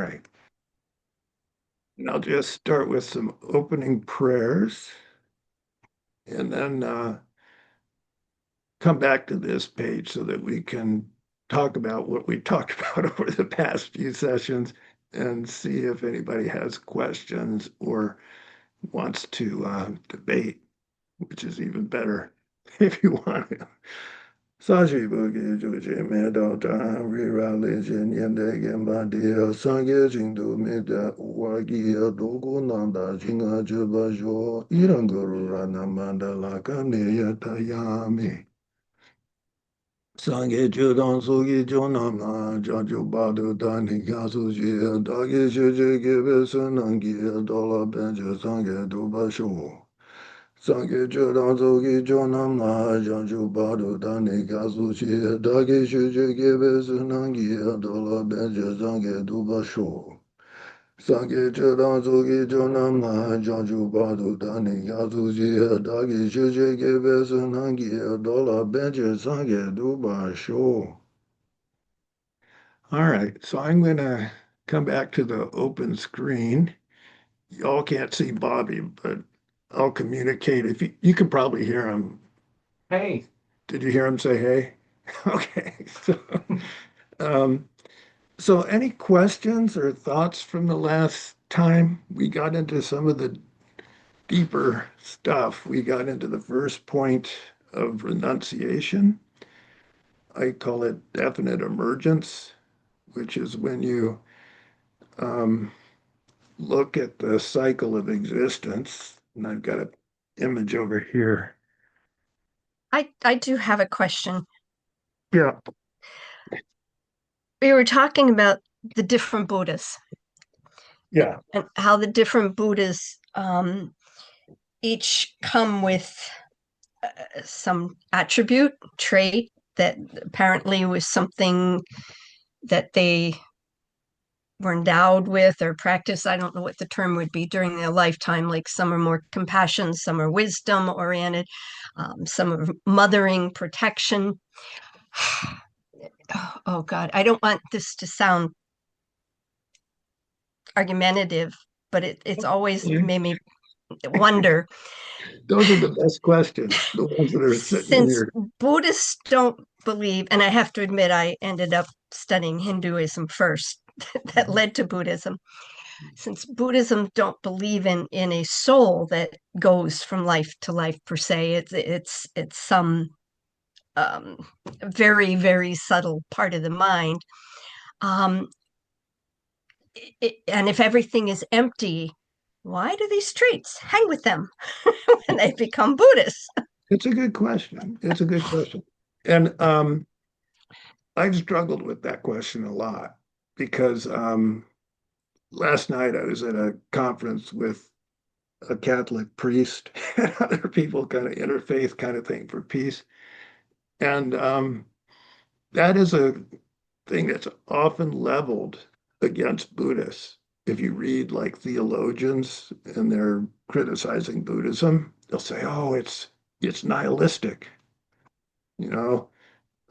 right. And I'll just start with some opening prayers and then come back to this page so that we can talk about what we talked about over the past few sessions and see if anybody has questions or wants to debate, which is even better if you want to. Sashi Boogie Juji Medo Tan Religion Yende Gembadia Sangye Jingdu Meda Wagia Dogu Nanda Jinga Jubajo Iranguru Rana Mandala Kamiya Tayami Sangye Judan Sugi Jonama Jaju Badu Dani Kasu Jia Dagi Shiji Gibesunangi Dola Benja Sangye Dubasho Sangye Judan Sugi Jonama Jaju Badu Dani Kasu Jia Dagi Shiji Gibesunangi Dola Benja Sangye Dubasho Sangye Judan Sugi Jonama Jaju Badu Dani Kasu Jia Dagi Shiji Gibesunangi Dola Benja Sangye Dubasho. All right, so I'm going to come back to the open screen. Y'all can't see Bobby, but I'll communicate. If you can probably hear him. Hey. Did you hear him say hey? Okay. Um, so any questions or thoughts from the last time? We got into some of the deeper stuff. We got into the first point of renunciation. I call it definite emergence, which is when you um, look at the cycle of existence. And I've got an image over here. I do have a question. Yeah. We were talking about the different Buddhas Yeah. and how the different Buddhas each come with some attribute, trait that apparently was something that they were endowed with or practiced. I don't know what the term would be during their lifetime. Like some are more compassion, some are wisdom oriented, some are mothering, protection. Oh God, I don't want this to sound argumentative, but it's always Okay. made me wonder. Those are the best questions, the ones that are sitting in Since your. Buddhists don't believe, and I have to admit, I ended up studying Hinduism first, that led to Buddhism. Since Buddhism don't believe in a soul that goes from life to life per se, it's some um, very very subtle part of the mind. Um, and if everything is empty, why do these traits hang with them when they become Buddhists? It's a good question. It's a good question. And I've struggled with that question a lot because last night I was at a conference with a Catholic priest and other people, kind of interfaith kind of thing for peace. And that is a thing that's often leveled against Buddhists. If you read like theologians and they're criticizing Buddhism, they'll say, "Oh, it's nihilistic." You know,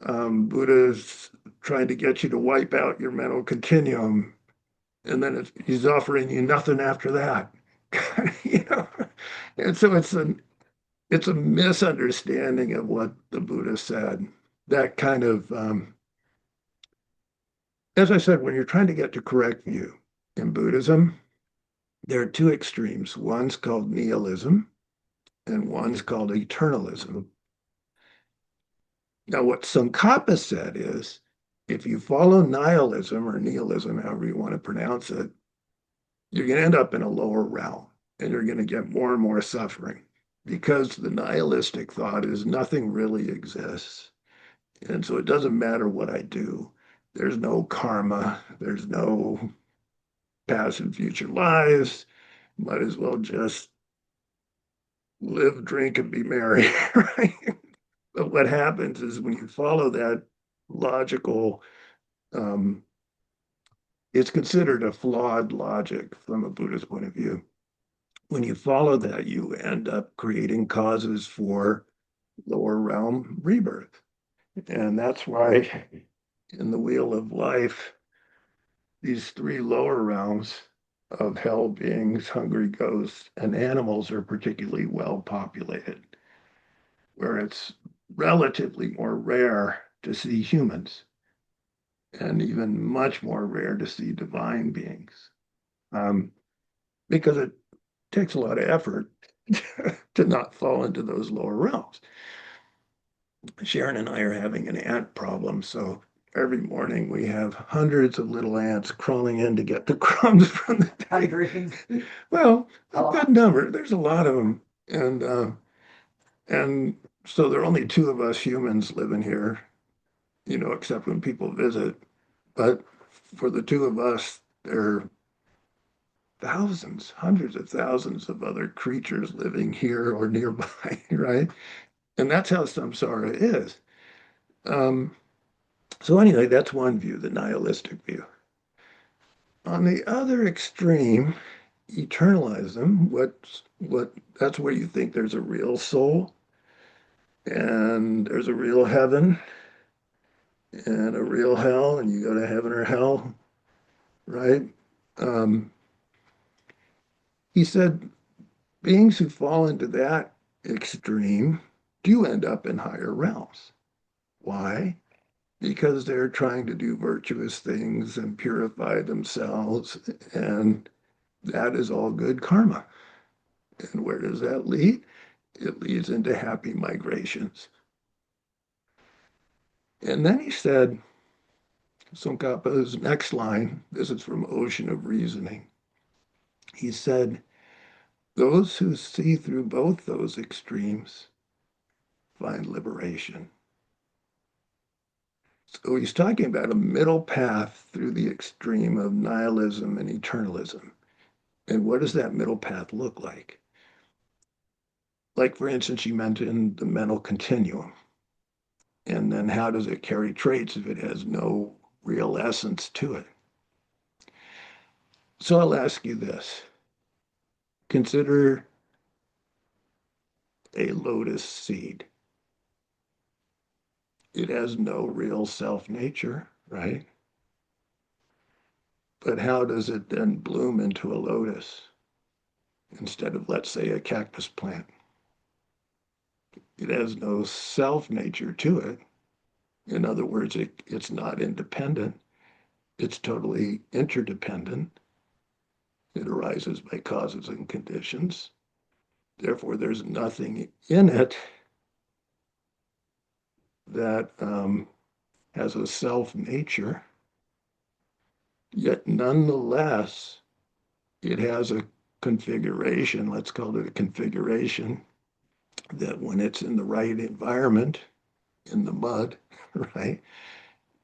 Buddha's trying to get you to wipe out your mental continuum, and then he's offering you nothing after that. You know, and so it's a misunderstanding of what the Buddha said. That kind of as I said, when you're trying to get to correct view in Buddhism, there are two extremes. One's called nihilism, and one's called eternalism. Now, what Tsongkhapa said is if you follow nihilism or nihilism, however you want to pronounce it, you're going to end up in a lower realm and you're going to get more and more suffering because the nihilistic thought is nothing really exists. And so it doesn't matter what I do. There's no karma, there's no past and future lives. Might as well just live, drink, and be merry, right? But what happens is when you follow that logical, um, it's considered a flawed logic from a Buddhist point of view. When you follow that, you end up creating causes for lower realm rebirth. And that's why in the wheel of life, these three lower realms of hell beings, hungry ghosts, and animals are particularly well populated, where it's relatively more rare to see humans and even much more rare to see divine beings, um, because it takes a lot of effort to not fall into those lower realms. Sharon and I are having an ant problem, so every morning we have hundreds of little ants crawling in to get the crumbs from the Hundreds. table. Well, A a good lot. number. There's a lot of them, and so there are only two of us humans living here, except when people visit. But for the two of us, there are thousands, hundreds of thousands of other creatures living here or nearby, right? And that's how samsara is. Um, so anyway, that's one view, the nihilistic view. On the other extreme, eternalism, what that's where you think there's a real soul and there's a real heaven and a real hell, and you go to heaven or hell, right? Um, he said beings who fall into that extreme do end up in higher realms. Why? Because they're trying to do virtuous things and purify themselves, and that is all good karma. And where does that lead? It leads into happy migrations. And then he said, Tsongkhapa's next line, this is from Ocean of Reasoning. He said, those who see through both those extremes find liberation. So he's talking about a middle path through the extreme of nihilism and eternalism. And what does that middle path look like? Like, for instance, you mentioned the mental continuum. And then how does it carry traits if it has no real essence to it? So I'll ask you this. Consider a lotus seed. It has no real self nature, right? But how does it then bloom into a lotus instead of, let's say, a cactus plant? It has no self nature to it. In other words, it's not independent. It's totally interdependent. It arises by causes and conditions. Therefore, there's nothing in it that has a self nature, yet nonetheless, it has a configuration, let's call it a configuration, that when it's in the right environment, in the mud, right,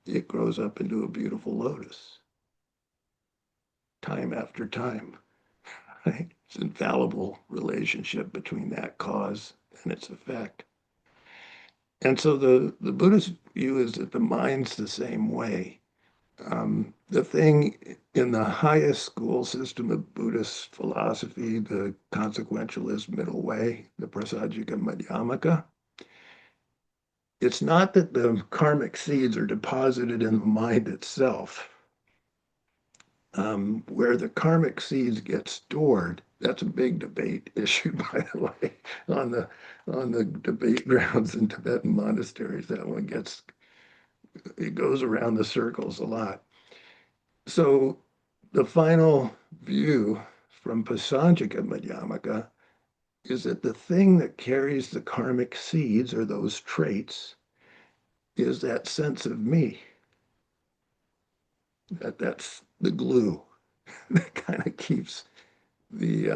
it grows up into a beautiful lotus time after time, right? It's an infallible relationship between that cause and its effect. And so the Buddhist view is that the mind's the same way. The thing in the highest school system of Buddhist philosophy, the consequentialist middle way, the prasajika madhyamaka, it's not that the karmic seeds are deposited in the mind itself. Where the karmic seeds get stored, that's a big debate issue, by the way, on the debate grounds in Tibetan monasteries. That one it goes around the circles a lot. So the final view from Pasanjika Madhyamaka is that the thing that carries the karmic seeds or those traits is that sense of me, that's the glue that kind of keeps the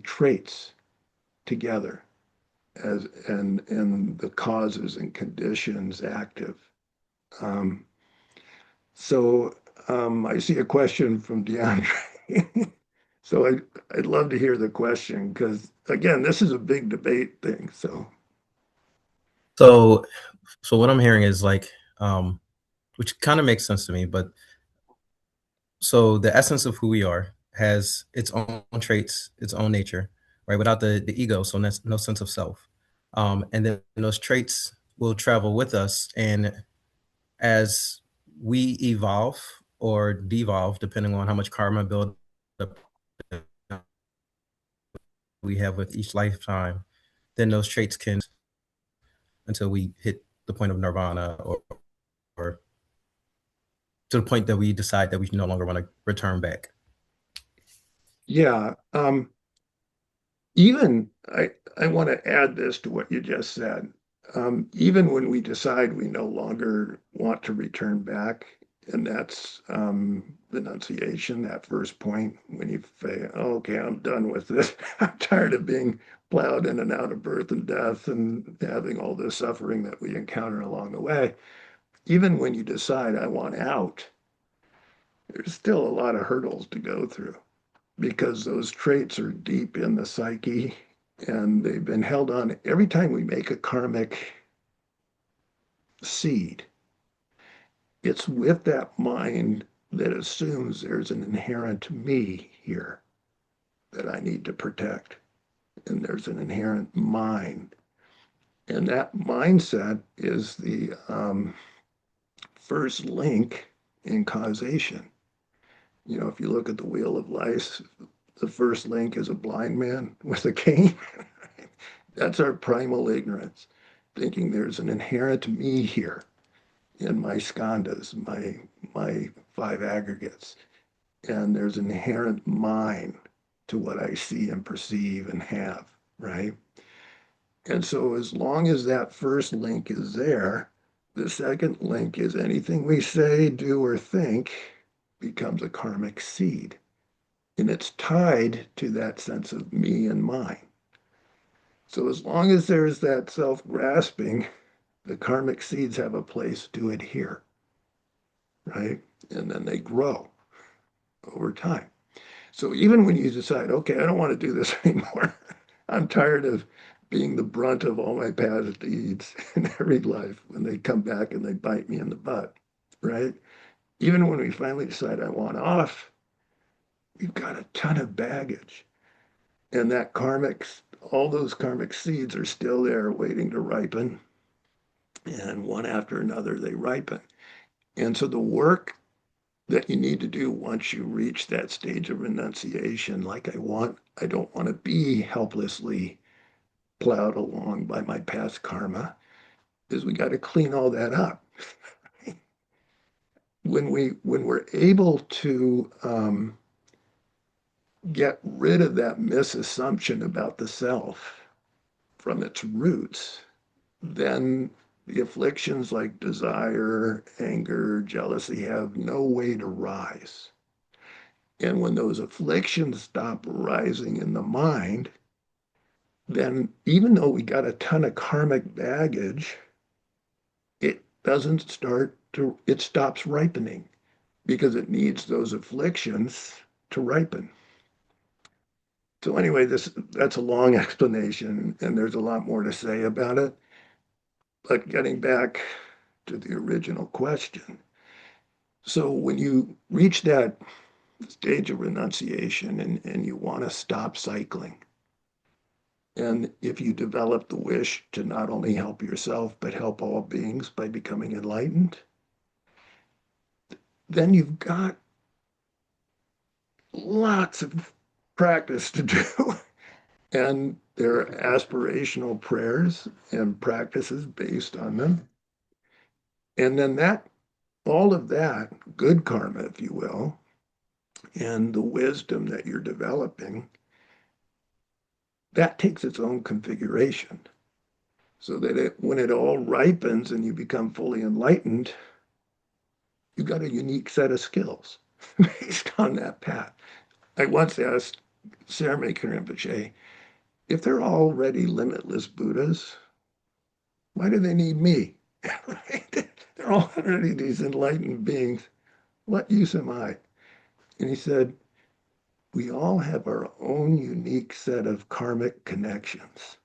traits together as and the causes and conditions active. Um, so I see a question from DeAndre. So I'd love to hear the question because again, this is a big debate thing. So So, so what I'm hearing is like, which kind of makes sense to me, but so the essence of who we are has its own traits, its own nature, right? Without the ego, so that's no sense of self. And then those traits will travel with us, and as we evolve or devolve depending on how much karma build up we have with each lifetime, then those traits can until we hit the point of nirvana or to the point that we decide that we no longer want to return back. Yeah. Even I want to add this to what you just said. Even when we decide we no longer want to return back, and that's renunciation, that first point when you say, oh, okay, I'm done with this. I'm tired of being plowed in and out of birth and death and having all this suffering that we encounter along the way. Even when you decide I want out, there's still a lot of hurdles to go through because those traits are deep in the psyche and they've been held on. Every time we make a karmic seed, it's with that mind that assumes there's an inherent me here that I need to protect. And there's an inherent mind. And that mindset is the first link in causation. You know, if you look at the wheel of life, the first link is a blind man with a cane. That's our primal ignorance, thinking there's an inherent me here in my skandhas, my five aggregates, and there's an inherent mind to what I see and perceive and have, right? And so as long as that first link is there, the second link is anything we say, do, or think becomes a karmic seed. And it's tied to that sense of me and mine. So as long as there's that self-grasping, the karmic seeds have a place to adhere, right? And then they grow over time. So even when you decide, okay, I don't want to do this anymore, I'm tired of being the brunt of all my past deeds in every life when they come back and they bite me in the butt, right? Even when we finally decide I want off, we've got a ton of baggage. And that karmic, all those karmic seeds are still there waiting to ripen. And one after another, they ripen. And so the work that you need to do once you reach that stage of renunciation, like I don't want to be helplessly plowed along by my past karma, is we got to clean all that up. When we're able to get rid of that misassumption about the self from its roots, then the afflictions like desire, anger, jealousy have no way to rise. And when those afflictions stop rising in the mind, then even though we got a ton of karmic baggage, it stops ripening because it needs those afflictions to ripen. So anyway, that's a long explanation, and there's a lot more to say about it. But getting back to the original question. So when you reach that stage of renunciation and you want to stop cycling, and if you develop the wish to not only help yourself, but help all beings by becoming enlightened, then you've got lots of practice to do. And there are aspirational prayers and practices based on them. And then all of that, good karma, if you will, and the wisdom that you're developing, that takes its own configuration. So that when it all ripens and you become fully enlightened, you've got a unique set of skills based on that path. I once asked Saramaker Rinpoche, if they're already limitless Buddhas, why do they need me? Right? They're already these enlightened beings. What use am I? And he said, we all have our own unique set of karmic connections.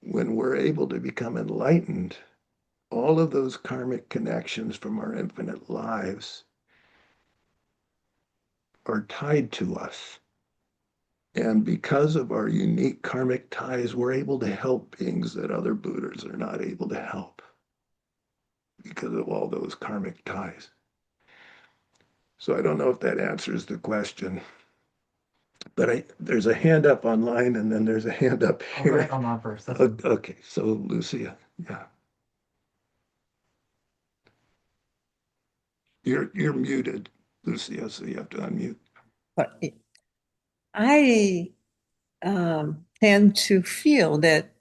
When we're able to become enlightened, all of those karmic connections from our infinite lives are tied to us. And because of our unique karmic ties, we're able to help beings that other Buddhas are not able to help. because of all those karmic ties. So I don't know if that answers the question, but there's a hand up online and then there's a hand up I'll go ahead here. online first. That's fine. Okay, so Lucia, yeah, you're muted, Lucia, so you have to unmute. But I tend to feel that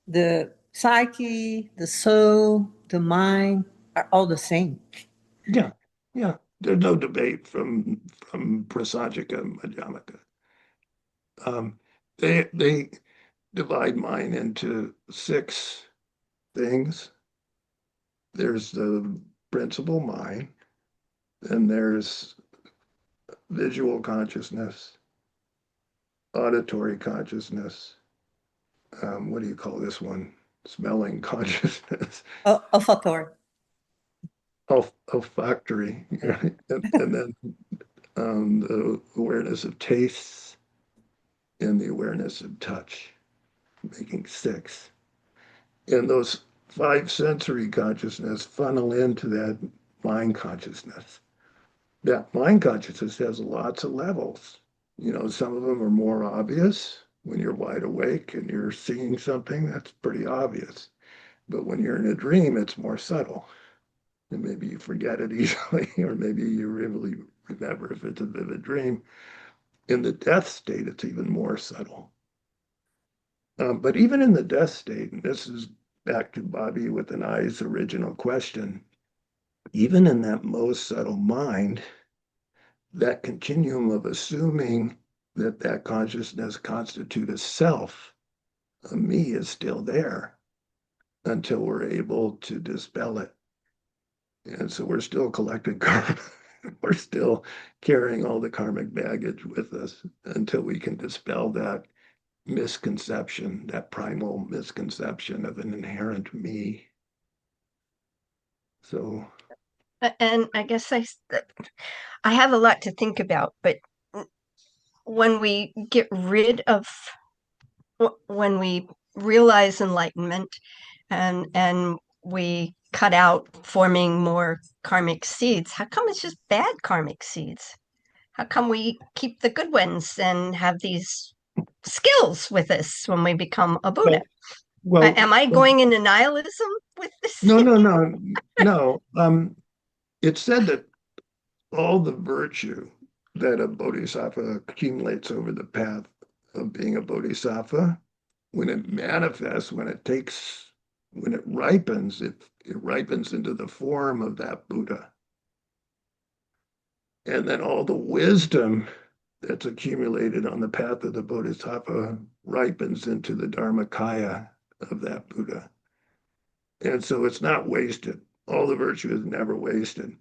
the psyche, the soul, the mind are all the same. Yeah, yeah. There's no debate from Prasajika and Madhyamaka. They divide mind into six things. There's the principal mind, then there's visual consciousness, auditory consciousness. What do you call this one? Smelling consciousness, Olfactory. olfactory, right? And then the awareness of tastes and the awareness of touch, making six. And those five sensory consciousness funnel into that mind consciousness. That mind consciousness has lots of levels. Some of them are more obvious. When you're wide awake and you're seeing something, that's pretty obvious. But when you're in a dream, it's more subtle. And maybe you forget it easily, or maybe you really remember if it's a vivid dream. In the death state, it's even more subtle. But even in the death state, and this is back to Bobby with an eye's original question, even in that most subtle mind, that continuum of assuming that that consciousness constitutes a self, a me, is still there until we're able to dispel it. And so we're still collecting karma. We're still carrying all the karmic baggage with us until we can dispel that misconception, that primal misconception of an inherent me. So, And I guess I have a lot to think about, but when we get rid of when we realize enlightenment and we cut out forming more karmic seeds, how come it's just bad karmic seeds? How come we keep the good ones and have these skills with us when we become a Buddha? well, Am I going into nihilism with this? no. It's said that all the virtue that a bodhisattva accumulates over the path of being a bodhisattva, when it manifests, when it ripens, it ripens into the form of that Buddha. And then all the wisdom that's accumulated on the path of the bodhisattva ripens into the Dharmakaya of that Buddha. And so it's not wasted. All the virtue is never wasted.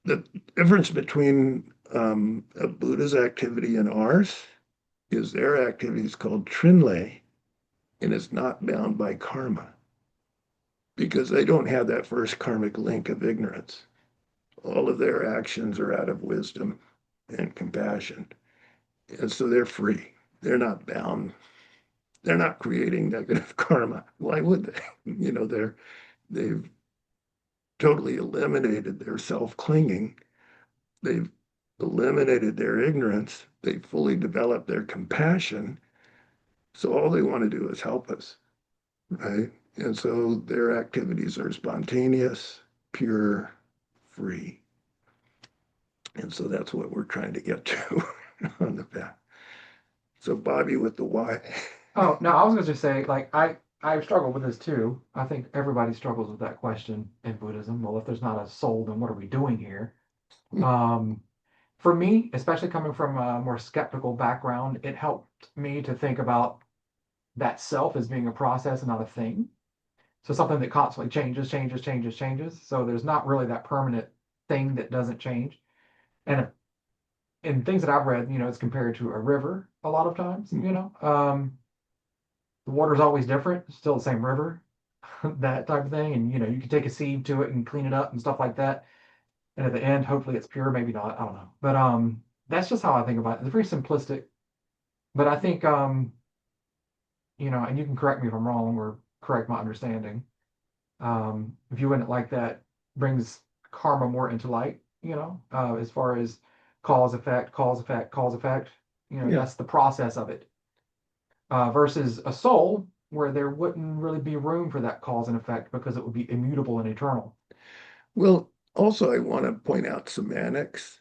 The difference between a Buddha's activity and ours is their activity is called trinlay, and it's not bound by karma because they don't have that first karmic link of ignorance. All of their actions are out of wisdom and compassion. And so they're free. They're not bound. They're not creating negative karma. Why would they? They've totally eliminated their self-clinging. They've eliminated their ignorance. They fully developed their compassion. So all they want to do is help us, right? And so their activities are spontaneous, pure, free. And so that's what we're trying to get to on the path. So Bobby with the why. Oh, no, I was going to just say, like, I struggle with this too. I think everybody struggles with that question in Buddhism. Well, if there's not a soul, then what are we doing here? For me, especially coming from a more skeptical background, it helped me to think about that self as being a process and not a thing. So something that constantly changes, changes, changes, changes. So there's not really that permanent thing that doesn't change. And in things that I've read, it's compared to a river a lot of times, the water's always different, it's still the same river, that type of thing. And, you can take a sieve to it and clean it up and stuff like that. And at the end, hopefully it's pure, maybe not, I don't know. But that's just how I think about it. It's very simplistic. But I think, and you can correct me if I'm wrong or correct my understanding. Viewing it like that, brings karma more into light, as far as cause, effect, cause, effect, cause, effect. Yeah. That's the process of it. Versus a soul, where there wouldn't really be room for that cause and effect because it would be immutable and eternal. Well, also, I want to point out semantics.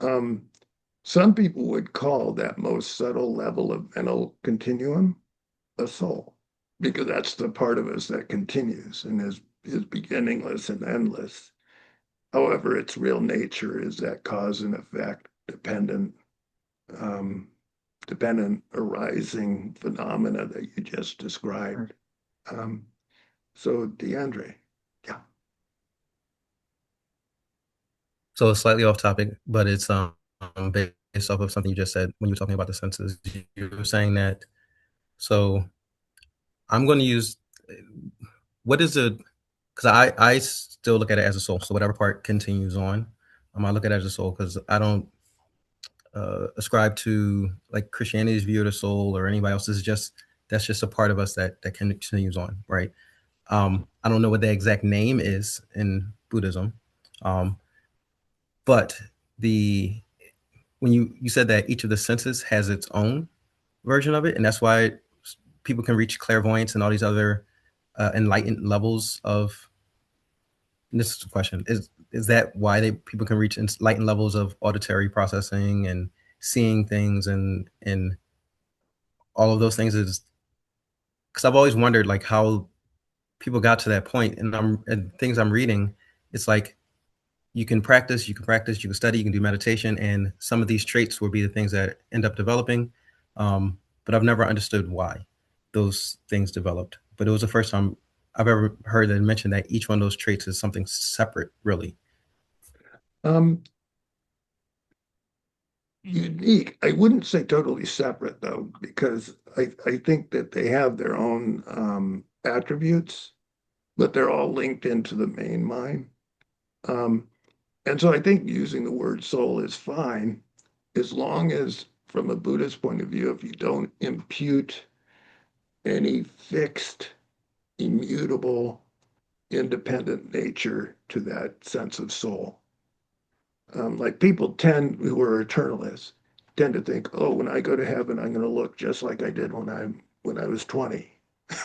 Um, some people would call that most subtle level of mental continuum a soul, because that's the part of us that continues and is beginningless and endless. However, its real nature is that cause and effect um, dependent arising phenomena that you just described. Um, so, DeAndre, yeah. So it's slightly off topic, but it's based off of something you just said when you were talking about the senses. You were saying that. So I'm going to use what is the, because I still look at it as a soul. So whatever part continues on, I look at it as a soul because I don't ascribe to like Christianity's view of the soul or anybody else. This is just, that's just a part of us that continues on, right? I don't know what the exact name is in Buddhism, but the when you said that each of the senses has its own version of it, and that's why people can reach clairvoyance and all these other enlightened levels of. And this is the question: is that why people can reach enlightened levels of auditory processing and seeing things and all of those things? Is because I've always wondered like how people got to that point, and things I'm reading, it's like you can practice, you can study, you can do meditation, and some of these traits will be the things that end up developing. But I've never understood why those things developed. But it was the first time I've ever heard them mention that each one of those traits is something separate, really. Um, Unique. I wouldn't say totally separate though, because I think that they have their own attributes, but they're all linked into the main mind. Um, and so I think using the word soul is fine, as long as, from a Buddhist point of view, if you don't impute any fixed, immutable, independent nature to that sense of soul. Like people who are eternalists tend to think, oh, when I go to heaven, I'm going to look just like I did when I was 20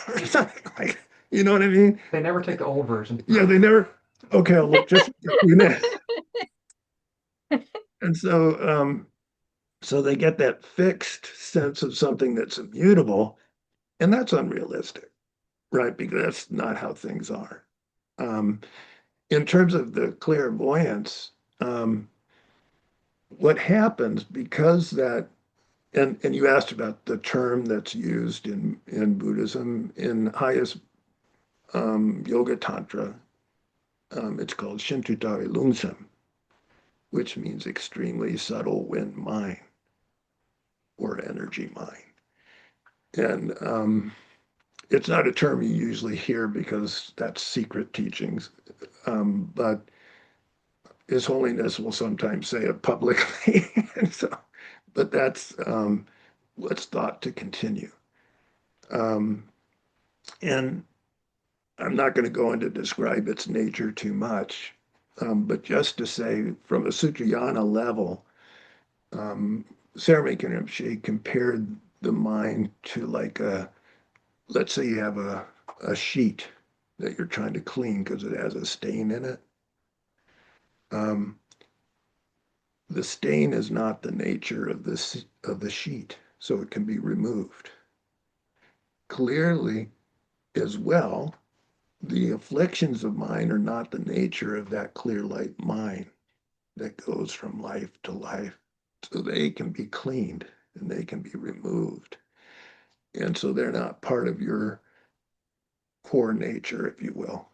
or something like, you know what I mean? They never take the old version. Yeah, they never. Okay, I'll look just like you know. And so they get that fixed sense of something that's immutable, and that's unrealistic, right? Because that's not how things are. Um, in terms of the clairvoyance, what happens because that and you asked about the term that's used in Buddhism in highest yoga tantra. It's called Shintutari Lungsam, which means extremely subtle wind mind or energy mind. And it's not a term you usually hear because that's secret teachings. But His Holiness will sometimes say it publicly. But that's what's thought to continue. Um, and I'm not going to go into describe its nature too much, but just to say from a Sutrayana level, um, Sarah Rinpoche compared the mind to like let's say you have a sheet that you're trying to clean because it has a stain in it. Um, the stain is not the nature of the sheet, so it can be removed. Clearly, as well, the afflictions of mind are not the nature of that clear light mind that goes from life to life. So they can be cleaned and they can be removed. And so they're not part of your core nature, if you will.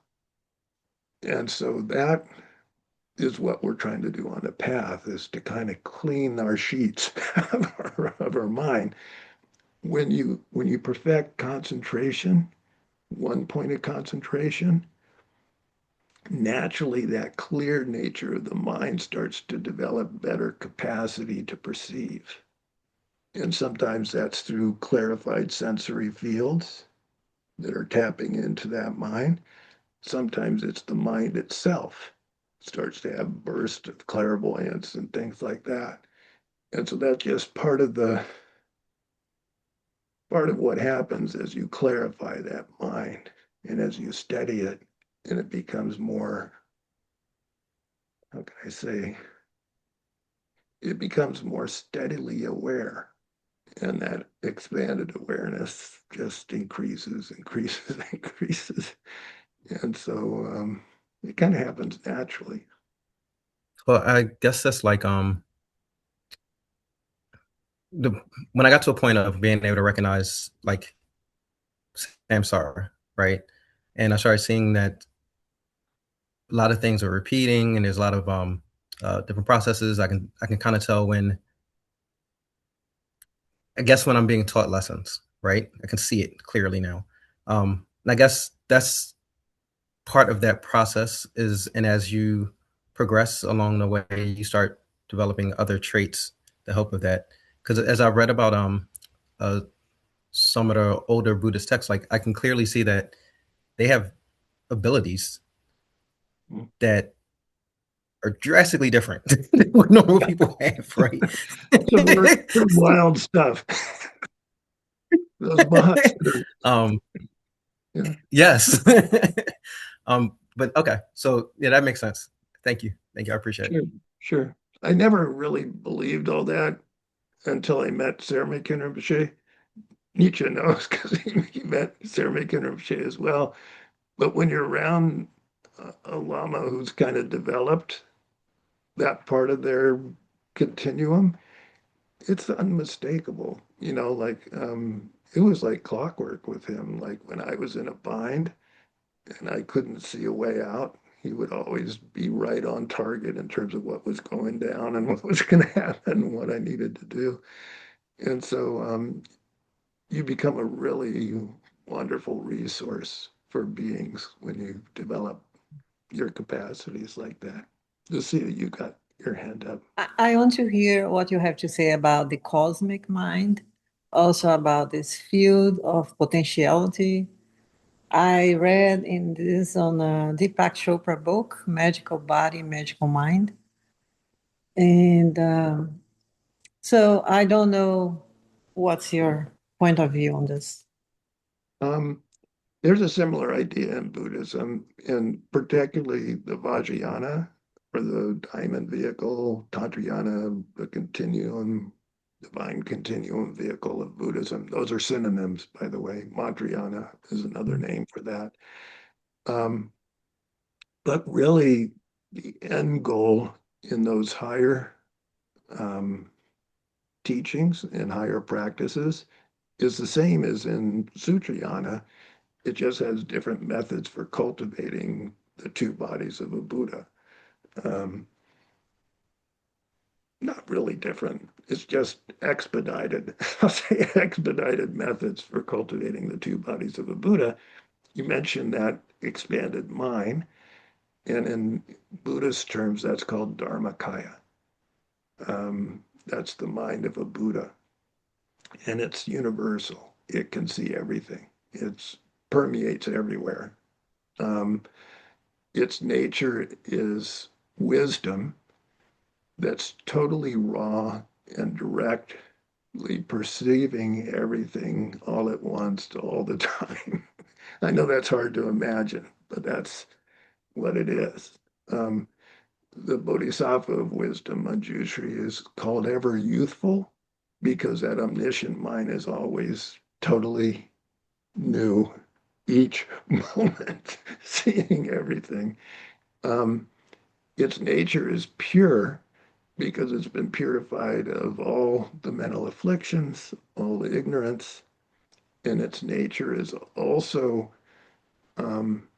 And so that is what we're trying to do on the path, is to kind of clean our sheets of our mind. When you perfect concentration, one point of concentration, naturally that clear nature of the mind starts to develop better capacity to perceive. And sometimes that's through clarified sensory fields that are tapping into that mind. sometimes it's the mind itself starts to have bursts of clairvoyance and things like that. And so that's just part of what happens as you clarify that mind and as you study it, and it becomes more, how can I say, it becomes more steadily aware. And that expanded awareness just increases, increases, increases. And so it kind of happens naturally. Well, I guess that's like the when I got to a point of being able to recognize like samsara, right? And I started seeing that a lot of things are repeating, and there's a lot of different processes. I can kind of tell when, I guess, when I'm being taught lessons, right? I can see it clearly now. And I guess that's part of that process is, and as you progress along the way, you start developing other traits to help with that. Because as I read about uh, some of the older Buddhist texts, like I can clearly see that they have abilities Mm. that are drastically different than what normal people have, right? Some pretty wild stuff. Those Mahasiddhas. um, Yeah, yes. But okay, so yeah, that makes sense. Thank you. Thank you. I appreciate it. sure, sure. I never really believed all that until I met Sarah Rinpoche. Nietzsche knows because he met Sarah Rinpoche as well. But when you're around a Lama who's kind of developed that part of their continuum, it's unmistakable. Like it was like clockwork with him. Like when I was in a bind and I couldn't see a way out, he would always be right on target in terms of what was going down and what was going to happen and what I needed to do. And so you become a really wonderful resource for beings when you develop your capacities like that. You'll see that you got your hand up. I want to hear what you have to say about the cosmic mind, also about this field of potentiality. I read in this on a Deepak Chopra book, Magical Body, Magical Mind. And so I don't know what's your point of view on this. Um, there's a similar idea in Buddhism, and particularly the Vajrayana, or the diamond vehicle, Tantrayana, the continuum, divine continuum vehicle of Buddhism. Those are synonyms, by the way. Mantrayana is another name for that. Um, but really, the end goal in those higher um, teachings and higher practices is the same as in Sutrayana. It just has different methods for cultivating the two bodies of a Buddha. Um, Not really different. It's just expedited. I'll say expedited methods for cultivating the two bodies of a Buddha. You mentioned that expanded mind, and in Buddhist terms, that's called Dharmakaya. That's the mind of a Buddha, and it's universal. It can see everything. It permeates everywhere. Um, its nature is wisdom that's totally raw and directly perceiving everything all at once all the time. I know that's hard to imagine, but that's what it is. Um, the Bodhisattva of wisdom, Manjushri, is called ever youthful because that omniscient mind is always totally new each moment, seeing everything. Um, its nature is pure because it's been purified of all the mental afflictions, all the ignorance, and its nature is also um,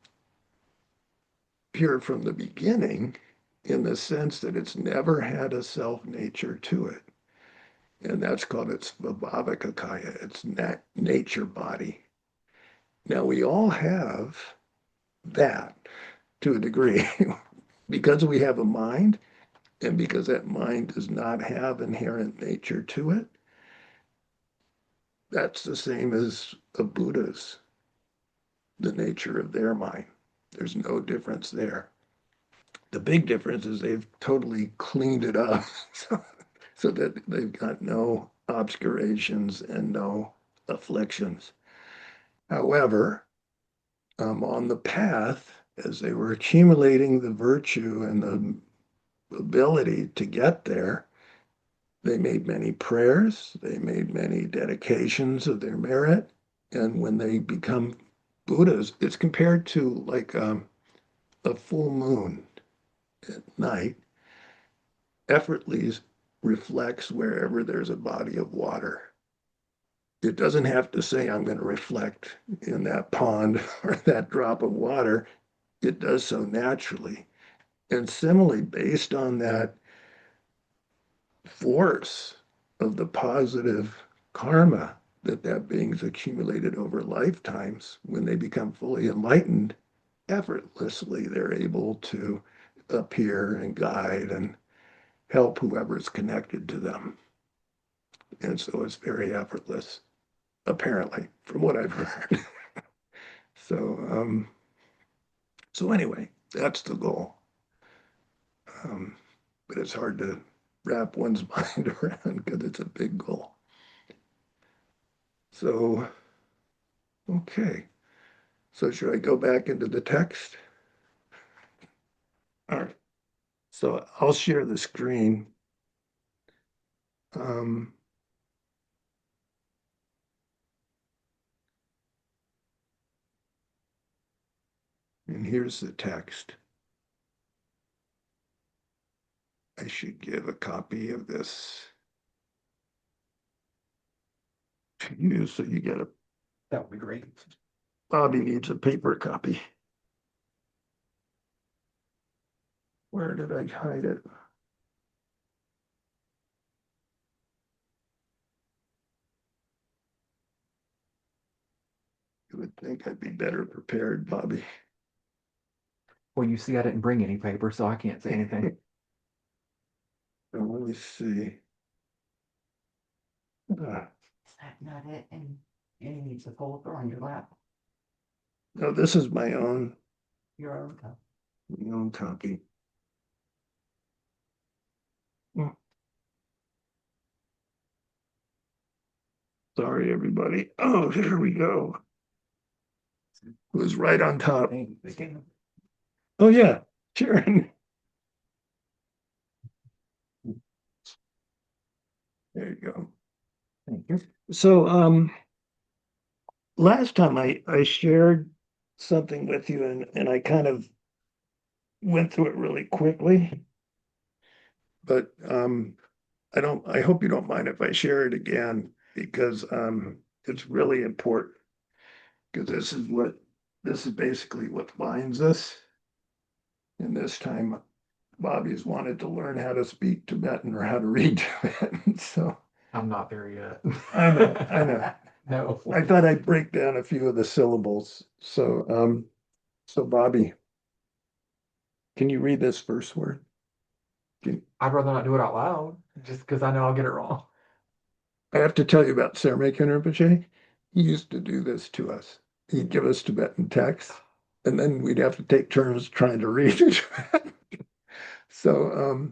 pure from the beginning in the sense that it's never had a self nature to it. And that's called its Vibhavakakaya, its nature body. Now, we all have that to a degree because we have a mind and because that mind does not have inherent nature to it. That's the same as a Buddha's, the nature of their mind. There's no difference there. The big difference is they've totally cleaned it up so that they've got no obscurations and no afflictions. However, on the path, as they were accumulating the virtue and the ability to get there, they made many prayers, they made many dedications of their merit. And when they become Buddhas, it's compared to like a full moon at night, effortlessly reflects wherever there's a body of water. It doesn't have to say, I'm going to reflect in that pond or that drop of water. It does so naturally. And similarly, based on that force of the positive karma that being's accumulated over lifetimes, when they become fully enlightened, effortlessly they're able to appear and guide and help whoever's connected to them. And so it's very effortless, apparently, from what I've heard. So, so anyway, that's the goal. But it's hard to wrap one's mind around because it's a big goal. So, okay. So should I go back into the text? All right. So I'll share the screen. Um, and here's the text. I should give a copy of this to you so you get a. That would be great. Bobby needs a paper copy. Where did I hide it? You would think I'd be better prepared, Bobby. Well, you see, I didn't bring any paper, so I can't say anything. So let me see. Is that not it? And you need to folder on your lap, No, this is my own your own cup. copy. Hmm. Sorry, everybody. Oh, here we go. It was right on top. Oh, yeah, Sharon. There you go. Thank you. So, last time I shared something with you and I kind of went through it really quickly. But I hope you don't mind if I share it again because it's really important because this is basically what binds us. And this time Bobby's wanted to learn how to speak Tibetan or how to read Tibetan. So I'm not there yet. I know. No. I thought I'd break down a few of the syllables. So Bobby, can you read this first word? I'd rather not do it out loud, just because I know I'll get it wrong. I have to tell you about Sermekin Rinpoche. He used to do this to us. He'd give us Tibetan texts, and then we'd have to take turns trying to read it. So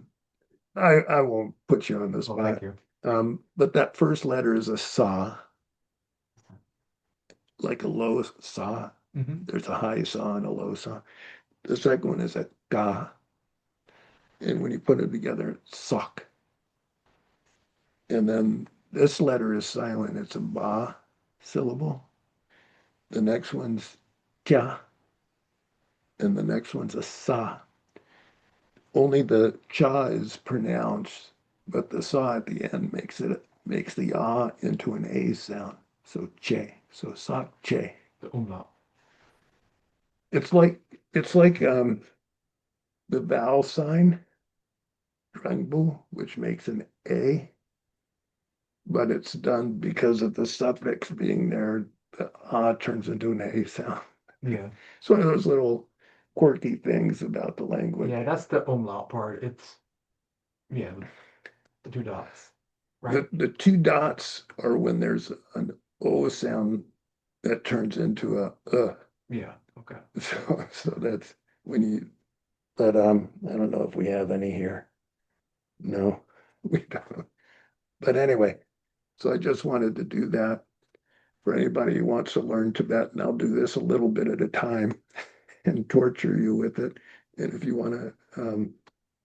I won't put you on the Well, spot. thank you. But that first letter is a sa, like a low sa. Mhm. There's a high sa and a low sa. The second one is a ga. And when you put it together, it's sok. And then this letter is silent. It's a ba syllable. The next one's kya. And the next one's a sa. Only the cha is pronounced, but the sa at the end makes the ah into an a sound. So che. So sak che. The umlaut. It's like the vowel sign, drangbu, which makes an a, but it's done because of the suffix being there. The ah turns into an a sound. Yeah. It's one of those little quirky things about the language. Yeah, that's the umlaut part. It's, yeah, the two dots. Right? The two dots are when there's an O sound that turns into a. Yeah. Okay. So that's when you, but I don't know if we have any here. No, we don't. But anyway, so I just wanted to do that for anybody who wants to learn Tibetan. I'll do this a little bit at a time and torture you with it. And if you want to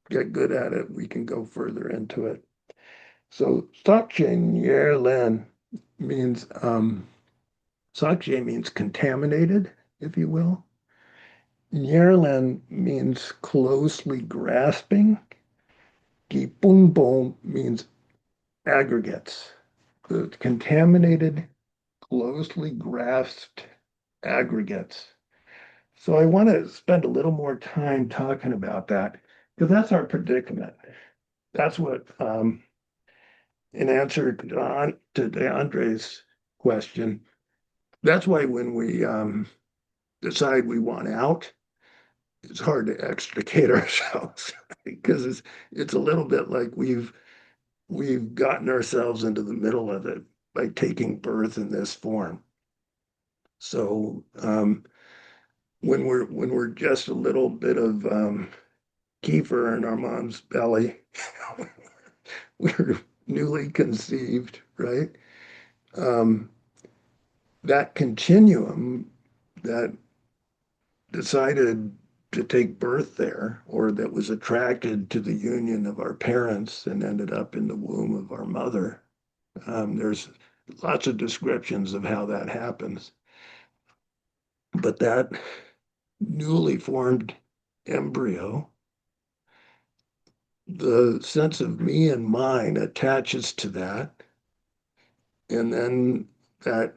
get good at it, we can go further into it. So Sakche Nyerlen means Sakche means contaminated, if you will. Nyerlen means closely grasping. Gipungbom means aggregates. The contaminated, closely grasped aggregates. So I want to spend a little more time talking about that because that's our predicament. That's what, in answer to DeAndre's question, that's why when we decide we want out, it's hard to extricate ourselves because it's a little bit like we've gotten ourselves into the middle of it by taking birth in this form. So when we're just a little bit of kefir in our mom's belly, we're newly conceived, right? Um, that continuum that decided to take birth there, or that was attracted to the union of our parents and ended up in the womb of our mother. There's lots of descriptions of how that happens. But that newly formed embryo, the sense of me and mine attaches to that. And then that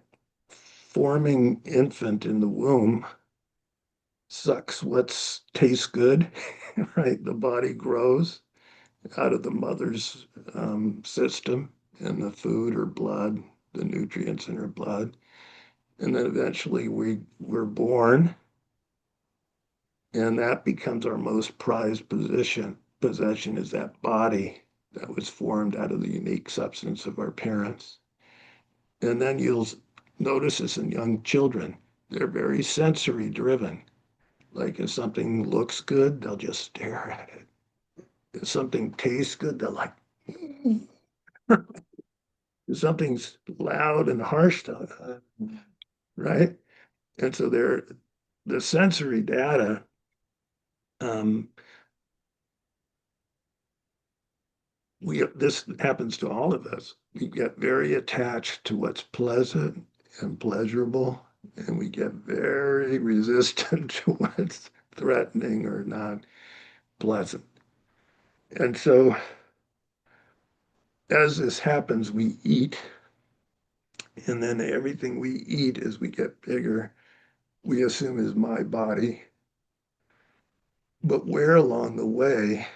forming infant in the womb sucks what tastes good, right? The body grows out of the mother's system and the food or blood, the nutrients in her blood. And then eventually we're born, and that becomes our most prized possession is that body that was formed out of the unique substance of our parents. And then you'll notice this in young children. They're very sensory driven. Like if something looks good, they'll just stare at it. If something tastes good, they're like, "Mm." If something's loud and harsh, right? And so the sensory data, um, this happens to all of us. We get very attached to what's pleasant and pleasurable, and we get very resistant to what's threatening or not pleasant. And so as this happens, we eat, and then everything we eat as we get bigger, we assume is my body. But where along the way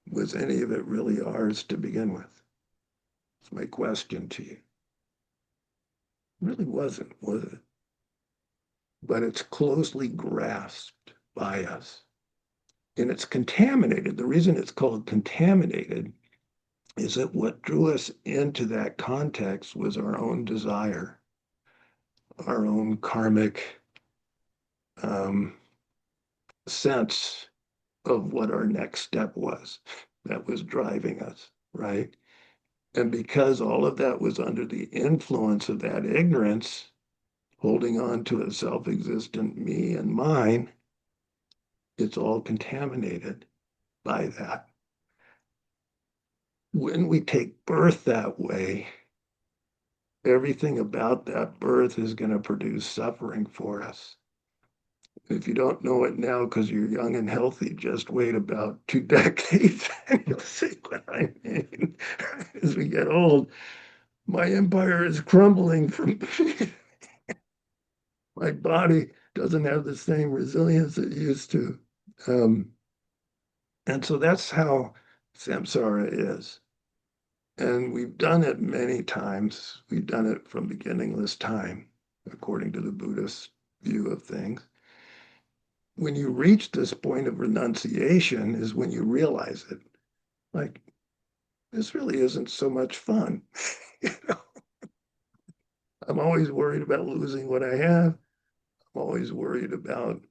was any of it really ours to begin with? It's my question to you. It really wasn't, was it? But it's closely grasped by us. And it's contaminated. The reason it's called contaminated is that what drew us into that context was our own desire, our own karmic um, sense of what our next step was that was driving us, right? And because all of that was under the influence of that ignorance, holding on to a self existent me and mine, it's all contaminated by that. When we take birth that way, everything about that birth is going to produce suffering for us. If you don't know it now because you're young and healthy, just wait about 2 decades and you'll see what I mean. As we get old, my empire is crumbling from my body doesn't have the same resilience it used to. And so that's how samsara is. And we've done it many times. We've done it from beginningless time, according to the Buddhist view of things. When you reach this point of renunciation is when you realize it. Like, this really isn't so much fun. You know, I'm always worried about losing what I have. I'm always worried about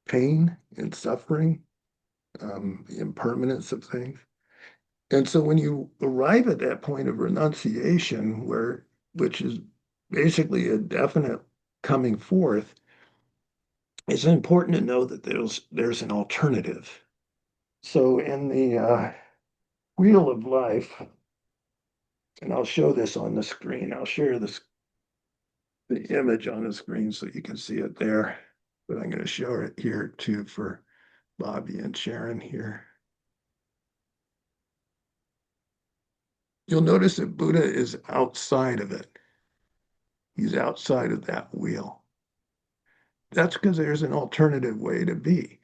pain and suffering, the impermanence of things. And so when you arrive at that point of renunciation, which is basically a definite coming forth, it's important to know that there's an alternative. So in the wheel of life, and I'll show this on the screen. I'll share the image on the screen so you can see it there. But I'm going to show it here too for Bobby and Sharon here. You'll notice that Buddha is outside of it. He's outside of that wheel. That's because there's an alternative way to be.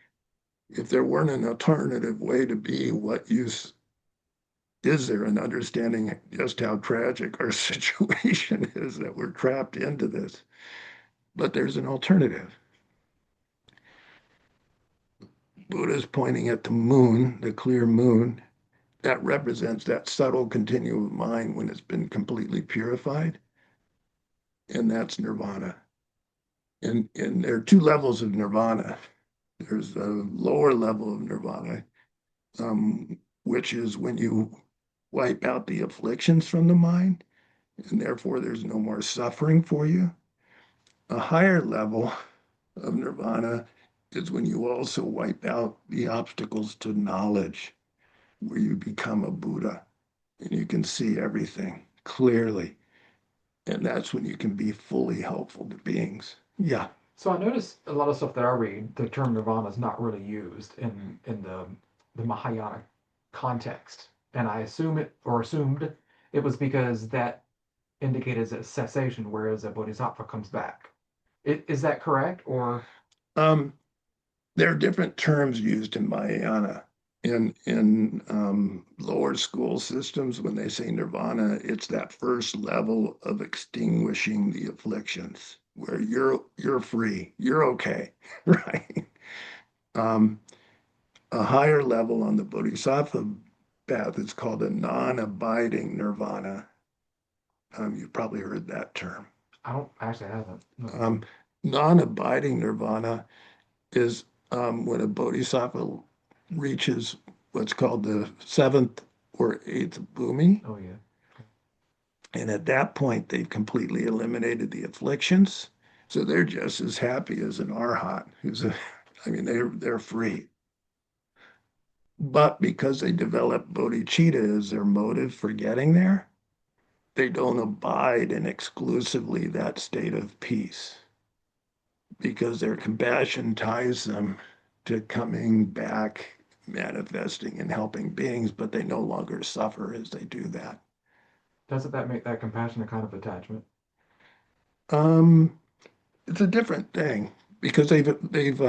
If there weren't an alternative way to be, what use is there in understanding just how tragic our situation is that we're trapped into this? But there's an alternative. Buddha's pointing at the moon, the clear moon. That represents that subtle continuum of mind when it's been completely purified. And that's nirvana. And there are two levels of nirvana. There's a lower level of nirvana, which is when you wipe out the afflictions from the mind, and therefore there's no more suffering for you. A higher level of nirvana is when you also wipe out the obstacles to knowledge, where you become a Buddha and you can see everything clearly. And that's when you can be fully helpful to beings. Yeah. So I noticed a lot of stuff that I read, the term nirvana is not really used in the Mahayana context, and I assumed it was because that indicated a cessation, whereas a bodhisattva comes back. Is that correct, or? Um, there are different terms used in Mahayana. In lower school systems, when they say nirvana, it's that first level of extinguishing the afflictions, where you're free, you're okay, right? Um, a higher level on the bodhisattva path is called a non-abiding nirvana. You've probably heard that term. I haven't. No. Non-abiding nirvana is when a bodhisattva reaches what's called the seventh or eighth bhumi. Oh yeah. And at that point, they've completely eliminated the afflictions. So they're just as happy as an arhat. They're free. But because they develop bodhicitta as their motive for getting there, they don't abide in exclusively that state of peace, because their compassion ties them to coming back, manifesting and helping beings, but they no longer suffer as they do that. Doesn't that make that compassion a kind of attachment? Um, it's a different thing because they've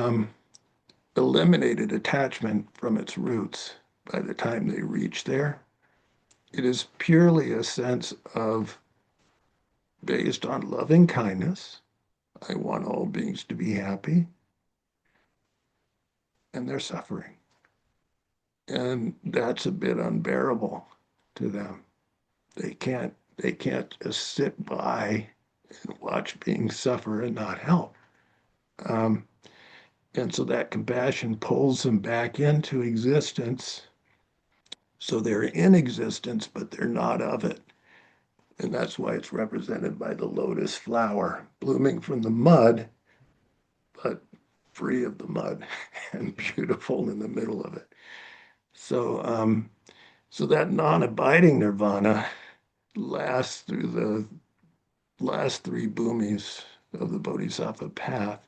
eliminated attachment from its roots by the time they reach there. It is purely a sense of based on loving kindness. I want all beings to be happy, and they're suffering. And that's a bit unbearable to them. They can't just sit by and watch beings suffer and not help. Um, and so that compassion pulls them back into existence. So they're in existence, but they're not of it. And that's why it's represented by the lotus flower blooming from the mud, but free of the mud and beautiful in the middle of it. So that non-abiding nirvana lasts through the last three bhumis of the bodhisattva path.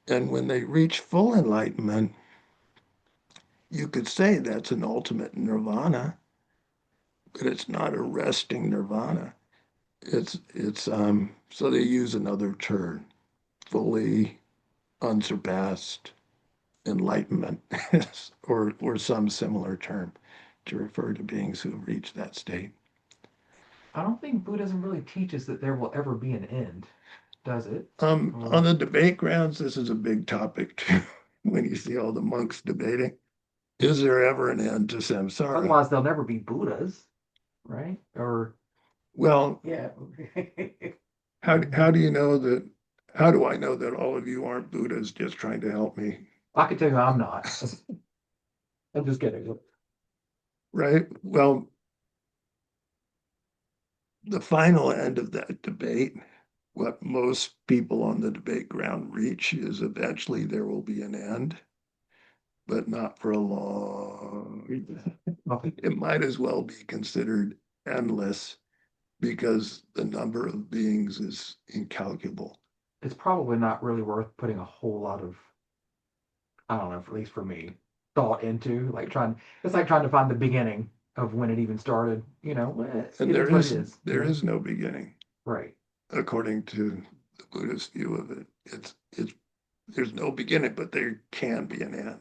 And when they reach full enlightenment, you could say that's an ultimate nirvana, but it's not a resting nirvana. It's so they use another term, fully unsurpassed enlightenment, or some similar term to refer to beings who have reached that state. I don't think Buddhism really teaches that there will ever be an end, does it? On the debate grounds, this is a big topic too. When you see all the monks debating, is there ever an end to samsara? Otherwise, they'll never be Buddhas, right? Or Well, Yeah. how do you know that How do I know that all of you aren't Buddhas just trying to help me? I can tell you I'm not. I'm just kidding. Right? Well, the final end of that debate, what most people on the debate ground reach is eventually there will be an end, but not for a long. It might as well be considered endless because the number of beings is incalculable. It's probably not really worth putting a whole lot of, I don't know, at least for me, thought into. It's like trying to find the beginning of when it even started. And It is what it is. there is no beginning, Right. according to the Buddhist view of it. It's there's no beginning, but there can be an end.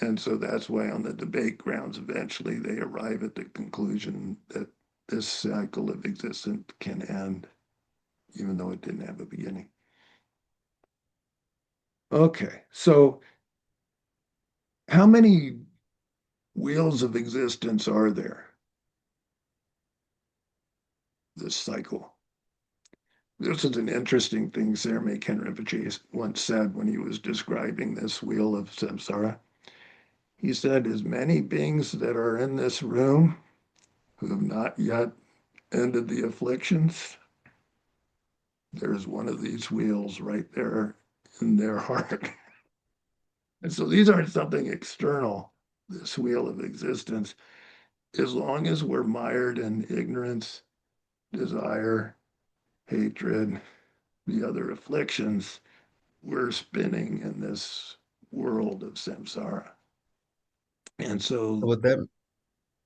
And so that's why on the debate grounds, eventually they arrive at the conclusion that this cycle of existence can end, even though it didn't have a beginning. Okay, so how many wheels of existence are there? This cycle. This is an interesting thing Sarme Rinpoche once said when he was describing this wheel of samsara. He said, as many beings that are in this room who have not yet ended the afflictions, there's one of these wheels right there in their heart. And so these aren't something external, this wheel of existence. As long as we're mired in ignorance, desire, hatred, the other afflictions, we're spinning in this world of samsara. And So so, would that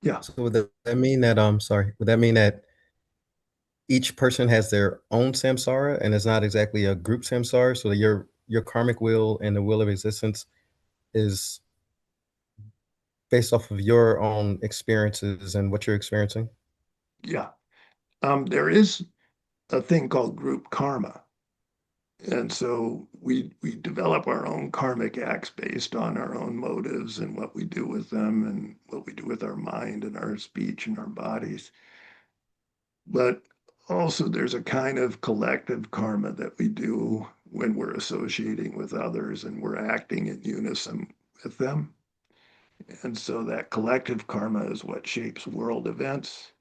yeah, would that mean that sorry, would that mean that each person has their own samsara and it's not exactly a group samsara? So your karmic wheel and the wheel of existence is based off of your own experiences and what you're experiencing? yeah. There is a thing called group karma. And so we develop our own karmic acts based on our own motives and what we do with them and what we do with our mind and our speech and our bodies. But also there's a kind of collective karma that we do when we're associating with others and we're acting in unison with them. And so that collective karma is what shapes world events,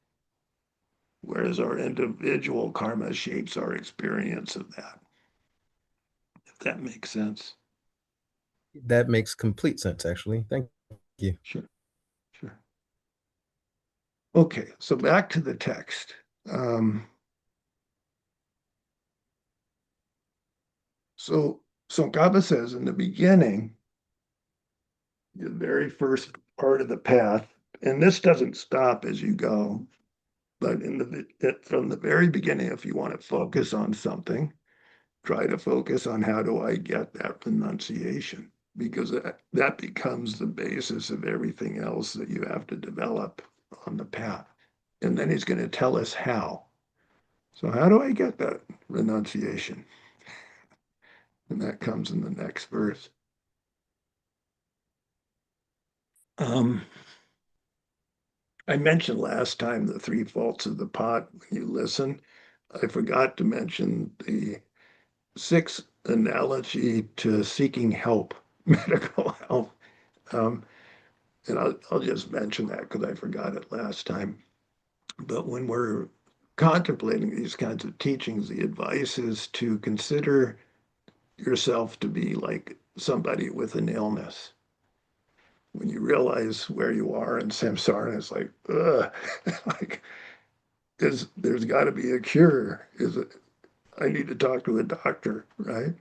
whereas our individual karma shapes our experience of that, if that makes sense. That makes complete sense, actually. Thank you. Sure, sure. Okay, so back to the text. Um, so Kaba says in the beginning, the very first part of the path, and this doesn't stop as you go, but from the very beginning, if you want to focus on something, try to focus on how do I get that renunciation, because that becomes the basis of everything else that you have to develop on the path. And then he's going to tell us how. So how do I get that renunciation? And that comes in the next verse. Um, I mentioned last time the three faults of the pot when you listen. I forgot to mention the sixth analogy to seeking help, medical help. Um, and I'll just mention that because I forgot it last time. But when we're contemplating these kinds of teachings, the advice is to consider yourself to be like somebody with an illness. When you realize where you are in samsara, it's like, ugh, like there's got to be a cure. Is it? I need to talk to a doctor, right?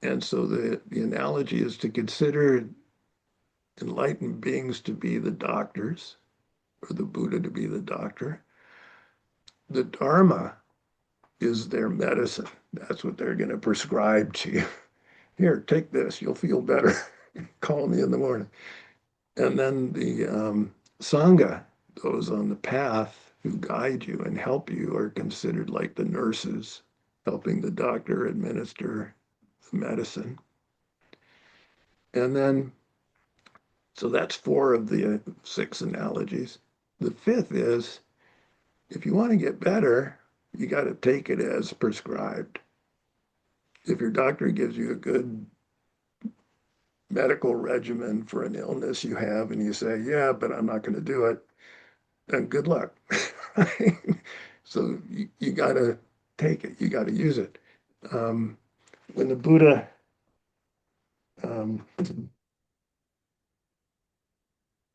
And so the analogy is to consider enlightened beings to be the doctors, or the Buddha to be the doctor. The Dharma is their medicine. That's what they're going to prescribe to you. Here, take this. You'll feel better. Call me in the morning. And then the Sangha, those on the path who guide you and help you, are considered like the nurses helping the doctor administer the medicine. And then, so that's four of the six analogies. The fifth is if you want to get better, you got to take it as prescribed. if your doctor gives you a good medical regimen for an illness you have and you say, yeah, but I'm not going to do it, then good luck. Right? So you got to take it, you got to use it. When the Buddha um,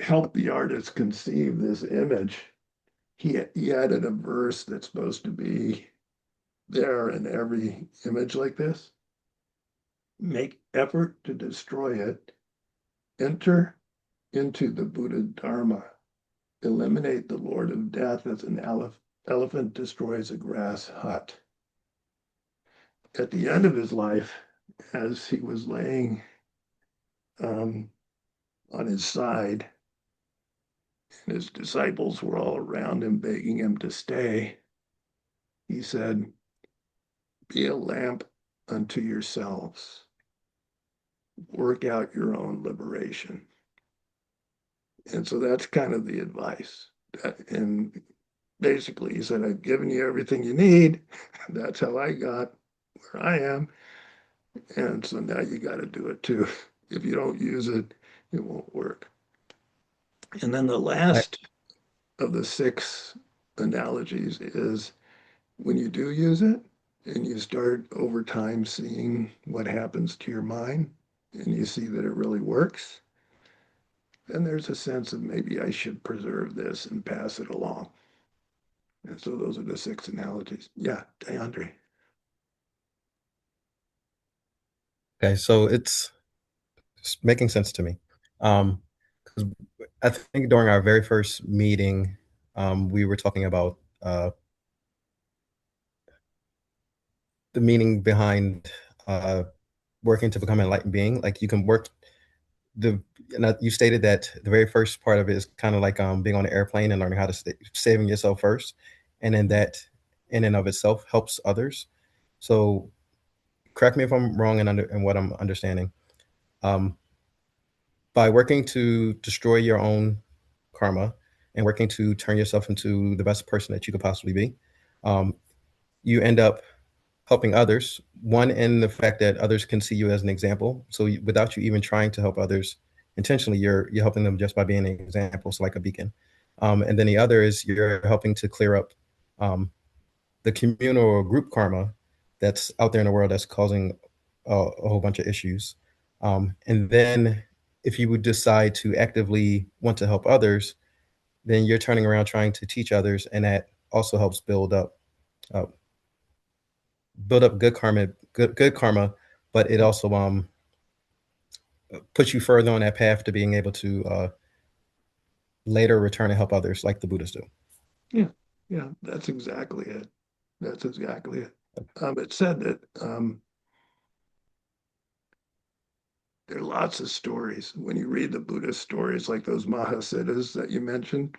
helped the artist conceive this image, he added a verse that's supposed to be there in every image like this. Make effort to destroy it, enter into the Buddha Dharma, eliminate the Lord of Death as an elephant destroys a grass hut. At the end of his life, as he was laying on his side, and his disciples were all around him begging him to stay, he said, be a lamp unto yourselves, work out your own liberation. And so that's kind of the advice. And basically, he said, I've given you everything you need. That's how I got where I am. And so now you got to do it too. If you don't use it, it won't work. And then the I, last of the 6 analogies is when you do use it and you start over time seeing what happens to your mind and you see that it really works, then there's a sense of maybe I should preserve this and pass it along. And so those are the 6 analogies. Yeah, Andre. okay, so it's making sense to me. 'Cause I think during our very first meeting, we were talking about the meaning behind working to become an enlightened being. Like you can work the you stated that the very first part of it is kind of like being on an airplane and learning how to saving yourself first, and then that in and of itself helps others. So correct me if I'm wrong in what I'm understanding. Um, by working to destroy your own karma and working to turn yourself into the best person that you could possibly be, um, you end up helping others. One, in the fact that others can see you as an example. So without you even trying to help others intentionally, you're helping them just by being an example, so like a beacon. And then the other is you're helping to clear up the communal or group karma that's out there in the world that's causing a whole bunch of issues. And then if you would decide to actively want to help others, then you're turning around trying to teach others, and that also helps uh, build up good karma, but it also puts you further on that path to being able to later return and help others like the Buddhists do. Yeah, yeah, that's exactly it. That's exactly it. It said that there are lots of stories. When you read the Buddhist stories, like those Mahasiddhas that you mentioned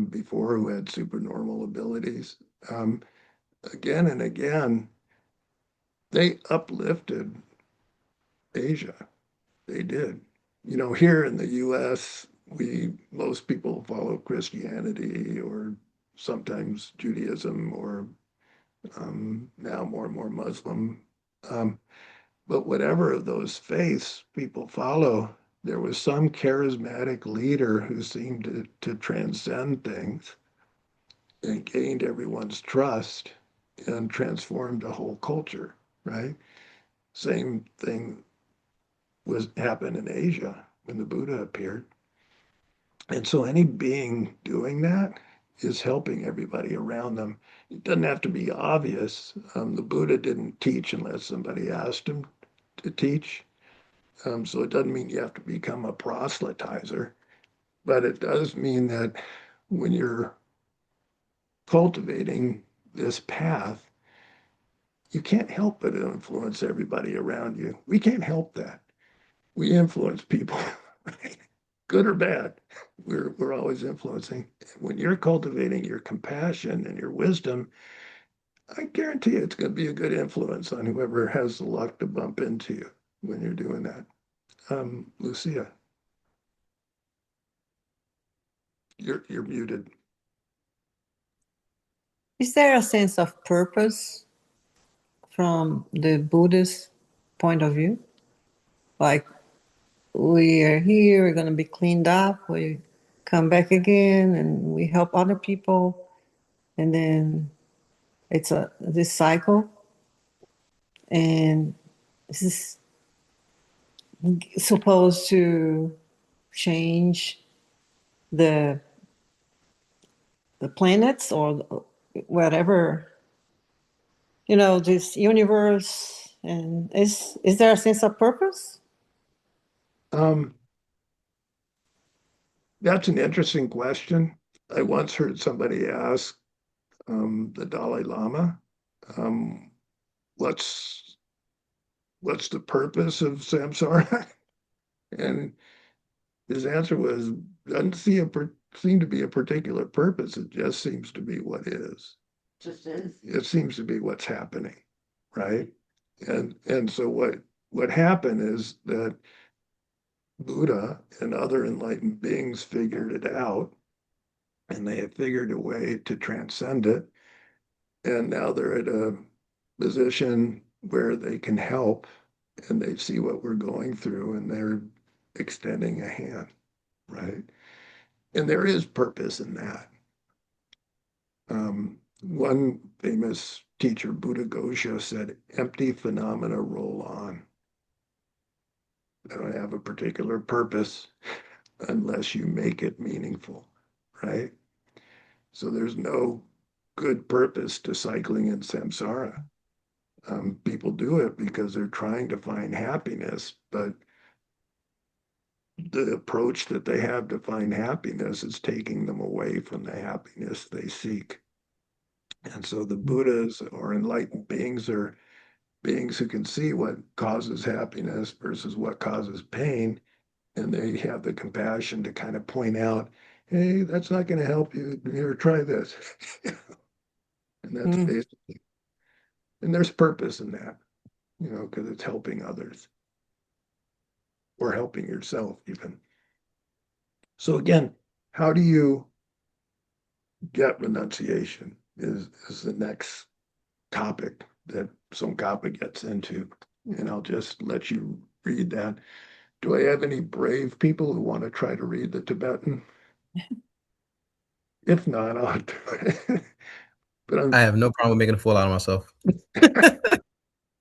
before, who had supernormal abilities, again and again, they uplifted Asia. They did. You know, here in the US, most people follow Christianity or sometimes Judaism or now more and more Muslim. Um, but whatever of those faiths people follow, there was some charismatic leader who seemed to transcend things and gained everyone's trust and transformed the whole culture, right? Same thing was happened in Asia when the Buddha appeared. And so any being doing that is helping everybody around them. It doesn't have to be obvious. The Buddha didn't teach unless somebody asked him to teach. So it doesn't mean you have to become a proselytizer, but it does mean that when you're cultivating this path, you can't help but influence everybody around you. We can't help that. We influence people, right? Good or bad. We're always influencing. When you're cultivating your compassion and your wisdom, I guarantee you it's going to be a good influence on whoever has the luck to bump into you when you're doing that. Lucia, you're muted. Is there a sense of purpose from the Buddhist point of view? Like, we are here, we're going to be cleaned up, we come back again, and we help other people, and then it's this cycle, and this is supposed to change the planets or whatever, this universe. And is there a sense of purpose? Um, that's an interesting question. I once heard somebody ask the Dalai Lama, um, what's the purpose of samsara? And his answer was, doesn't seem to be a particular purpose. It just seems to be what is. Just is. It seems to be what's happening, right? And so what happened is that Buddha and other enlightened beings figured it out, and they have figured a way to transcend it. And now they're at a position where they can help, and they see what we're going through, and they're extending a hand, right? And there is purpose in that. One famous teacher, Buddha Gosha, said, empty phenomena roll on. They don't have a particular purpose unless you make it meaningful, right? So there's no good purpose to cycling in samsara. People do it because they're trying to find happiness, but the approach that they have to find happiness is taking them away from the happiness they seek. And so the Buddhas or enlightened beings are beings who can see what causes happiness versus what causes pain. And they have the compassion to kind of point out, hey, that's not going to help you. Here, try this. And that's basically, and there's purpose in that, because it's helping others or helping yourself even. So again, how do you get renunciation is the next topic that Tsongkhapa gets into. And I'll just let you read that. Do I have any brave people who want to try to read the Tibetan? If not, I'll do it. But I have no problem making a fool out of myself.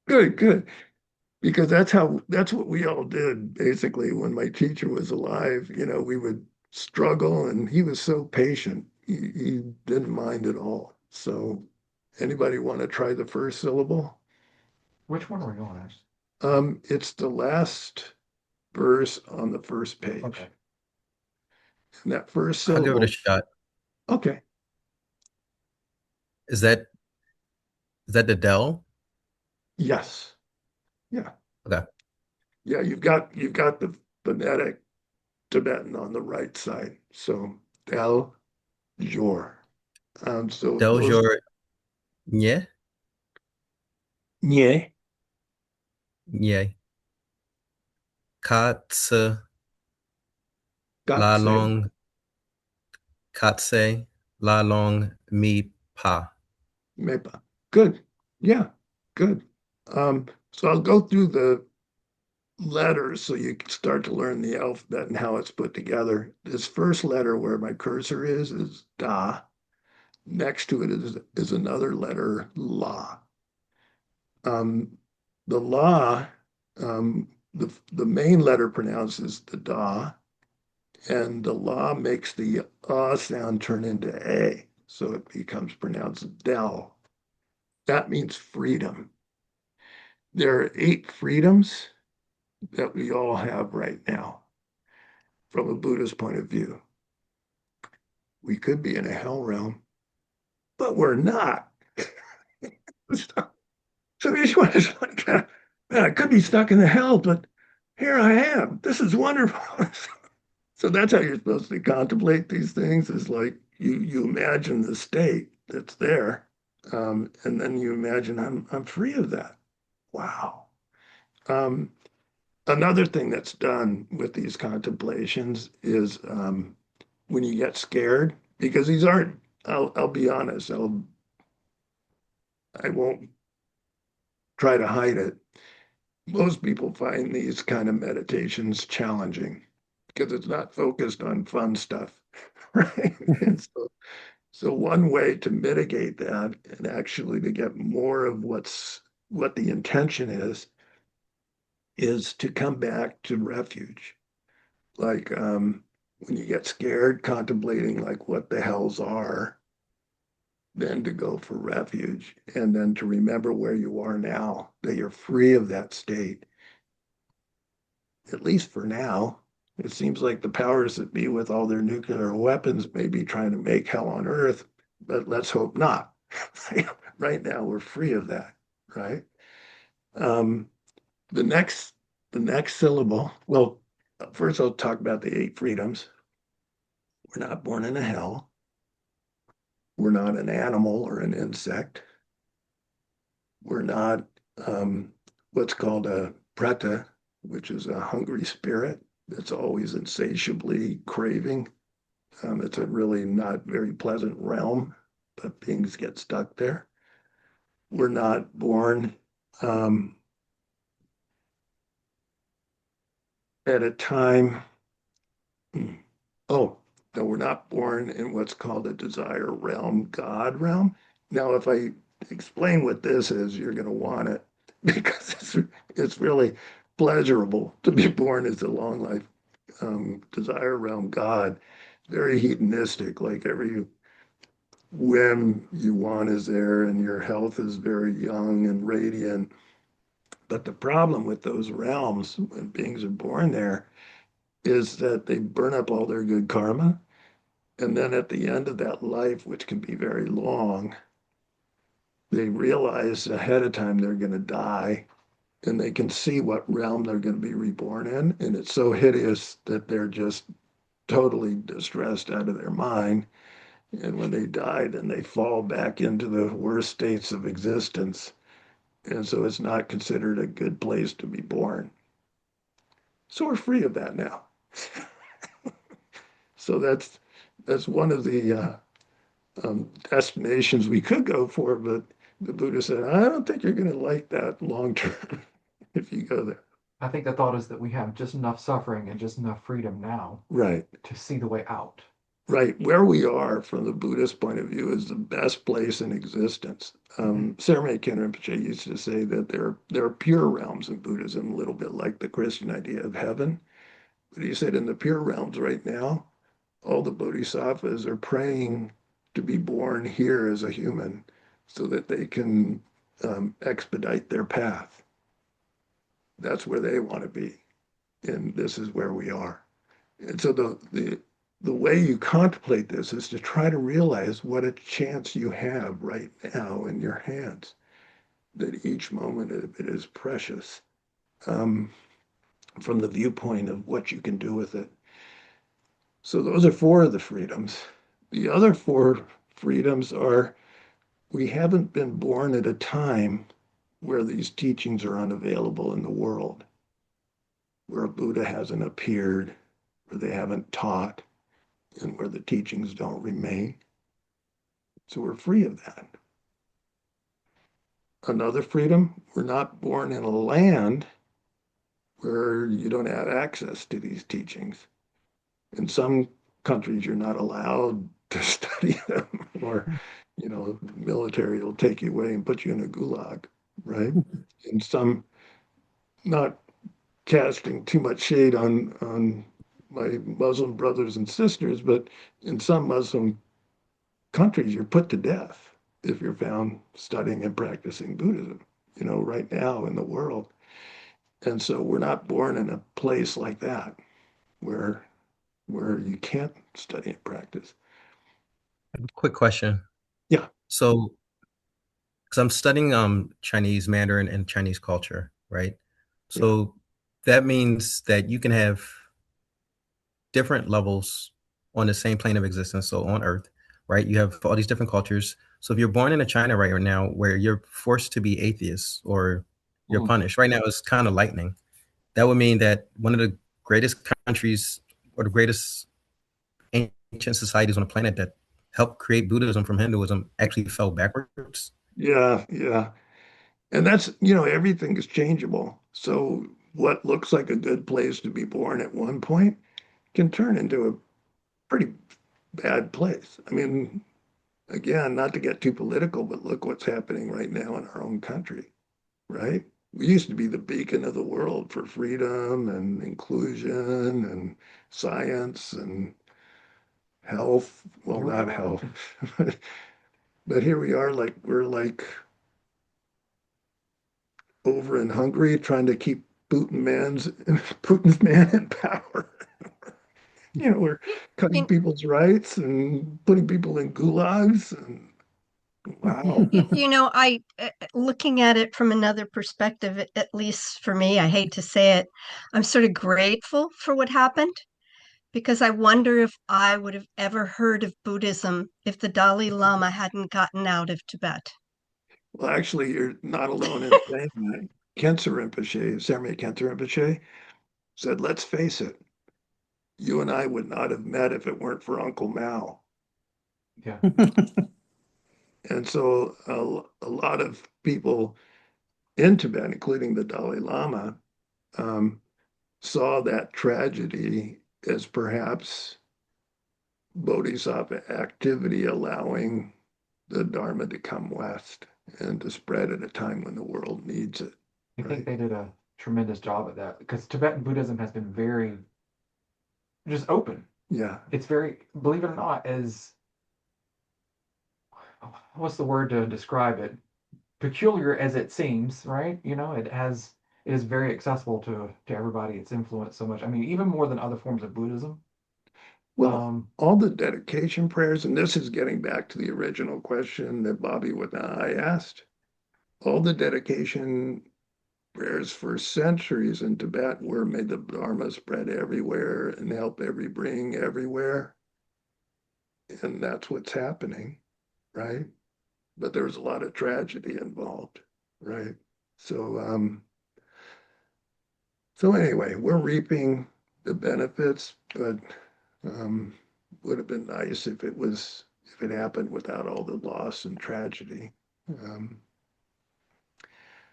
good. Because that's what we all did basically when my teacher was alive. We would struggle, and he was so patient. He didn't mind at all. So anybody want to try the first syllable? Which one are we going as? It's the last verse on the first page. Okay. And that first I'll give it syllable. a shot. Okay. Is that the Dell? Yes. Yeah. Okay. Yeah, you've got the phonetic Tibetan on the right side. So Del Jor. So Del those Jor. Yeah. Nye, Yeah. Katse La Gatse, Long Katse La Long Mi Pa. Mepa. Good. Yeah, good. So I'll go through the letters so you can start to learn the alphabet and how it's put together. This first letter where my cursor is Da. Next to it is another letter, La. The La, the main letter pronounces the Da, and the La makes the sound turn into A, so it becomes pronounced Del. That means freedom. There are 8 freedoms that we all have right now from a Buddhist point of view. We could be in a hell realm, but we're not. So each one is like, man, I could be stuck in the hell, but here I am. This is wonderful. So that's how you're supposed to contemplate these things, is like you imagine the state that's there. And then you imagine I'm free of that. Wow. Another thing that's done with these contemplations is when you get scared, because these aren't, I'll be honest, I won't try to hide it. Most people find these kind of meditations challenging because it's not focused on fun stuff, right? And so one way to mitigate that and actually to get more of what the intention is to come back to refuge. Like when you get scared, contemplating like what the hells are, then to go for refuge and then to remember where you are now, that you're free of that state, at least for now. It seems like the powers that be with all their nuclear weapons may be trying to make hell on earth, but let's hope not. Right now, we're free of that, right? Um, the next the next syllable, well, first I'll talk about the eight freedoms. We're not born in a hell. We're not an animal or an insect. We're not what's called a preta, which is a hungry spirit that's always insatiably craving. It's a really not very pleasant realm, but beings get stuck there. We're not born at a time. Oh, no, we're not born in what's called a desire realm, God realm. Now, if I explain what this is, you're going to want it because it's really pleasurable to be born as a long life desire realm God. Very hedonistic, like every whim you want is there, and your health is very young and radiant. But the problem with those realms when beings are born there is that they burn up all their good karma. And then at the end of that life, which can be very long, they realize ahead of time they're going to die and they can see what realm they're going to be reborn in. And it's so hideous that they're just totally distressed out of their mind. And when they die, then they fall back into the worst states of existence. And so it's not considered a good place to be born. So we're free of that now. So that's one of the destinations we could go for, but the Buddha said, I don't think you're going to like that long term if you go there. I think the thought is that we have just enough suffering and just enough freedom now Right, to see the way out. right. Where we are from the Buddhist point of view is the best place in existence. Sarme Rinpoche used to say that there are pure realms in Buddhism, a little bit like the Christian idea of heaven. But he said in the pure realms right now, all the bodhisattvas are praying to be born here as a human so that they can expedite their path. That's where they want to be. And this is where we are. And so the way you contemplate this is to try to realize what a chance you have right now in your hands, that each moment of it is precious from the viewpoint of what you can do with it. So those are four of the freedoms. The other four freedoms are we haven't been born at a time where these teachings are unavailable in the world, where a Buddha hasn't appeared, where they haven't taught, and where the teachings don't remain. So we're free of that. Another freedom, we're not born in a land where you don't have access to these teachings. In some countries, you're not allowed to study them, or the military will take you away and put you in a gulag, right? In some, not casting too much shade on my Muslim brothers and sisters, but in some Muslim countries, you're put to death if you're found studying and practicing Buddhism, right now in the world. And so we're not born in a place like that where you can't study and practice. Quick question. Yeah. So, because I'm studying Chinese Mandarin and Chinese culture, right? So that means that you can have different levels on the same plane of existence, so on Earth, right? You have all these different cultures. So if you're born in a China right now where you're forced to be atheist or you're punished, right now it's kind of lightning. That would mean that one of the greatest countries or the greatest ancient societies on the planet that helped create Buddhism from Hinduism actually fell backwards. Yeah. And that's, you know, everything is changeable. So what looks like a good place to be born at one point can turn into a pretty bad place. I mean, again, not to get too political, but look what's happening right now in our own country, right? We used to be the beacon of the world for freedom and inclusion and science and health. Well, Here we not are. health, but here we are, like we're like over in Hungary trying to keep Putin's man in power. You know, we're You, cutting you, people's rights and putting people in gulags and wow. you know, looking at it from another perspective, at least for me, I hate to say it, I'm sort of grateful for what happened because I wonder if I would have ever heard of Buddhism if the Dalai Lama hadn't gotten out of Tibet. Well, actually, you're not alone in saying that. Khensa Rinpoche, Samye Khensa Rinpoche said, let's face it, you and I would not have met if it weren't for Uncle Mao. Yeah. And so a lot of people in Tibet, including the Dalai Lama, um, saw that tragedy as perhaps bodhisattva activity allowing the Dharma to come west and to spread at a time when the world needs it. I think Right? they did a tremendous job at that because Tibetan Buddhism has been very just open. Yeah. It's very, believe it or not, as what's the word to describe it? Peculiar as it seems, right? You know, it is very accessible to everybody. It's influenced so much. I mean, even more than other forms of Buddhism. Well, Um, all the dedication prayers, and this is getting back to the original question that Bobby and I asked. All the dedication prayers for centuries in Tibet were may the Dharma spread everywhere and help every bring everywhere. And that's what's happening, right? But there's a lot of tragedy involved, right? So so anyway, we're reaping the benefits, but um, would have been nice if it happened without all the loss and tragedy. Um,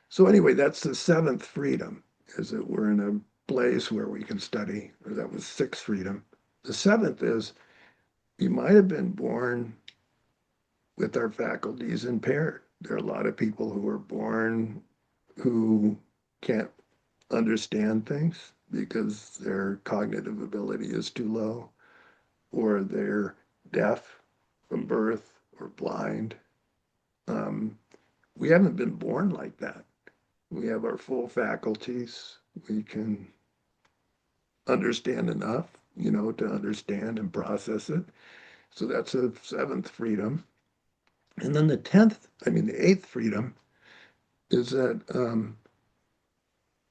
so anyway, that's the seventh freedom, is that we're in a place where we can study, or that was sixth freedom. The seventh is we might have been born with our faculties impaired. There are a lot of people who are born who can't understand things because their cognitive ability is too low, or they're deaf from birth or blind. Um, we haven't been born like that. We have our full faculties. We can understand enough, you know, to understand and process it. So that's a seventh freedom. And then the eighth freedom is that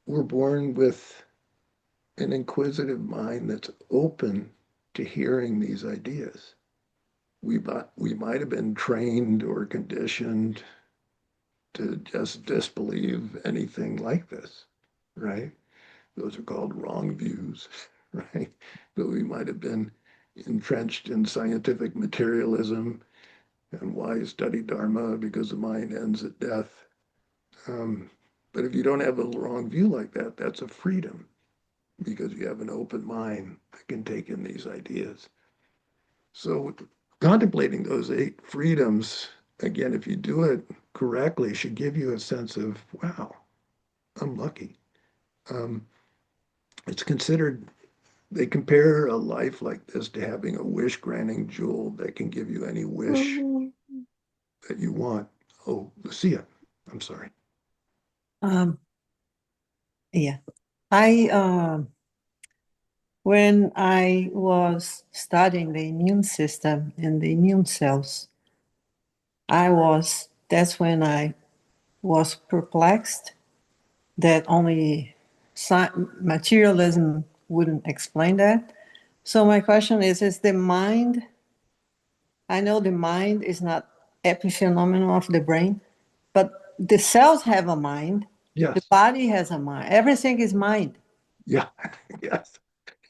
we're born with an inquisitive mind that's open to hearing these ideas. We might have been trained or conditioned to just disbelieve anything like this, right? Those are called wrong views, right? But we might have been entrenched in scientific materialism and why study Dharma because the mind ends at death. Um, but if you don't have a wrong view like that, that's a freedom because you have an open mind that can take in these ideas. So contemplating those eight freedoms, again, if you do it correctly, should give you a sense of, wow, I'm lucky. Um, it's considered, they compare a life like this to having a wish granting jewel that can give you any wish that you want. Oh, Lucia, I'm sorry. Um, yeah. I When I was studying the immune system and the immune cells, that's when I was perplexed that only materialism wouldn't explain that. So my question is the mind, I know the mind is not epiphenomenal of the brain, but the cells have a mind, the Yes. body has a mind, everything is mind. Yeah. Yes.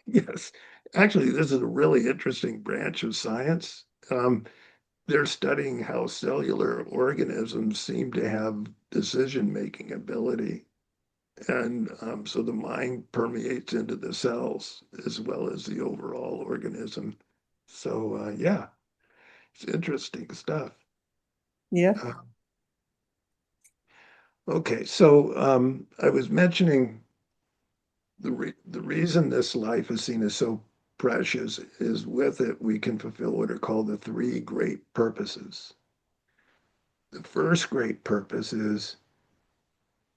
Yes. Actually, this is a really interesting branch of science. they're studying how cellular organisms seem to have decision-making ability. And so the mind permeates into the cells as well as the overall organism. So yeah, it's interesting stuff. Yeah. Uh, okay, so I was mentioning the reason this life is seen as so precious is with it we can fulfill what are called the three great purposes. The first great purpose is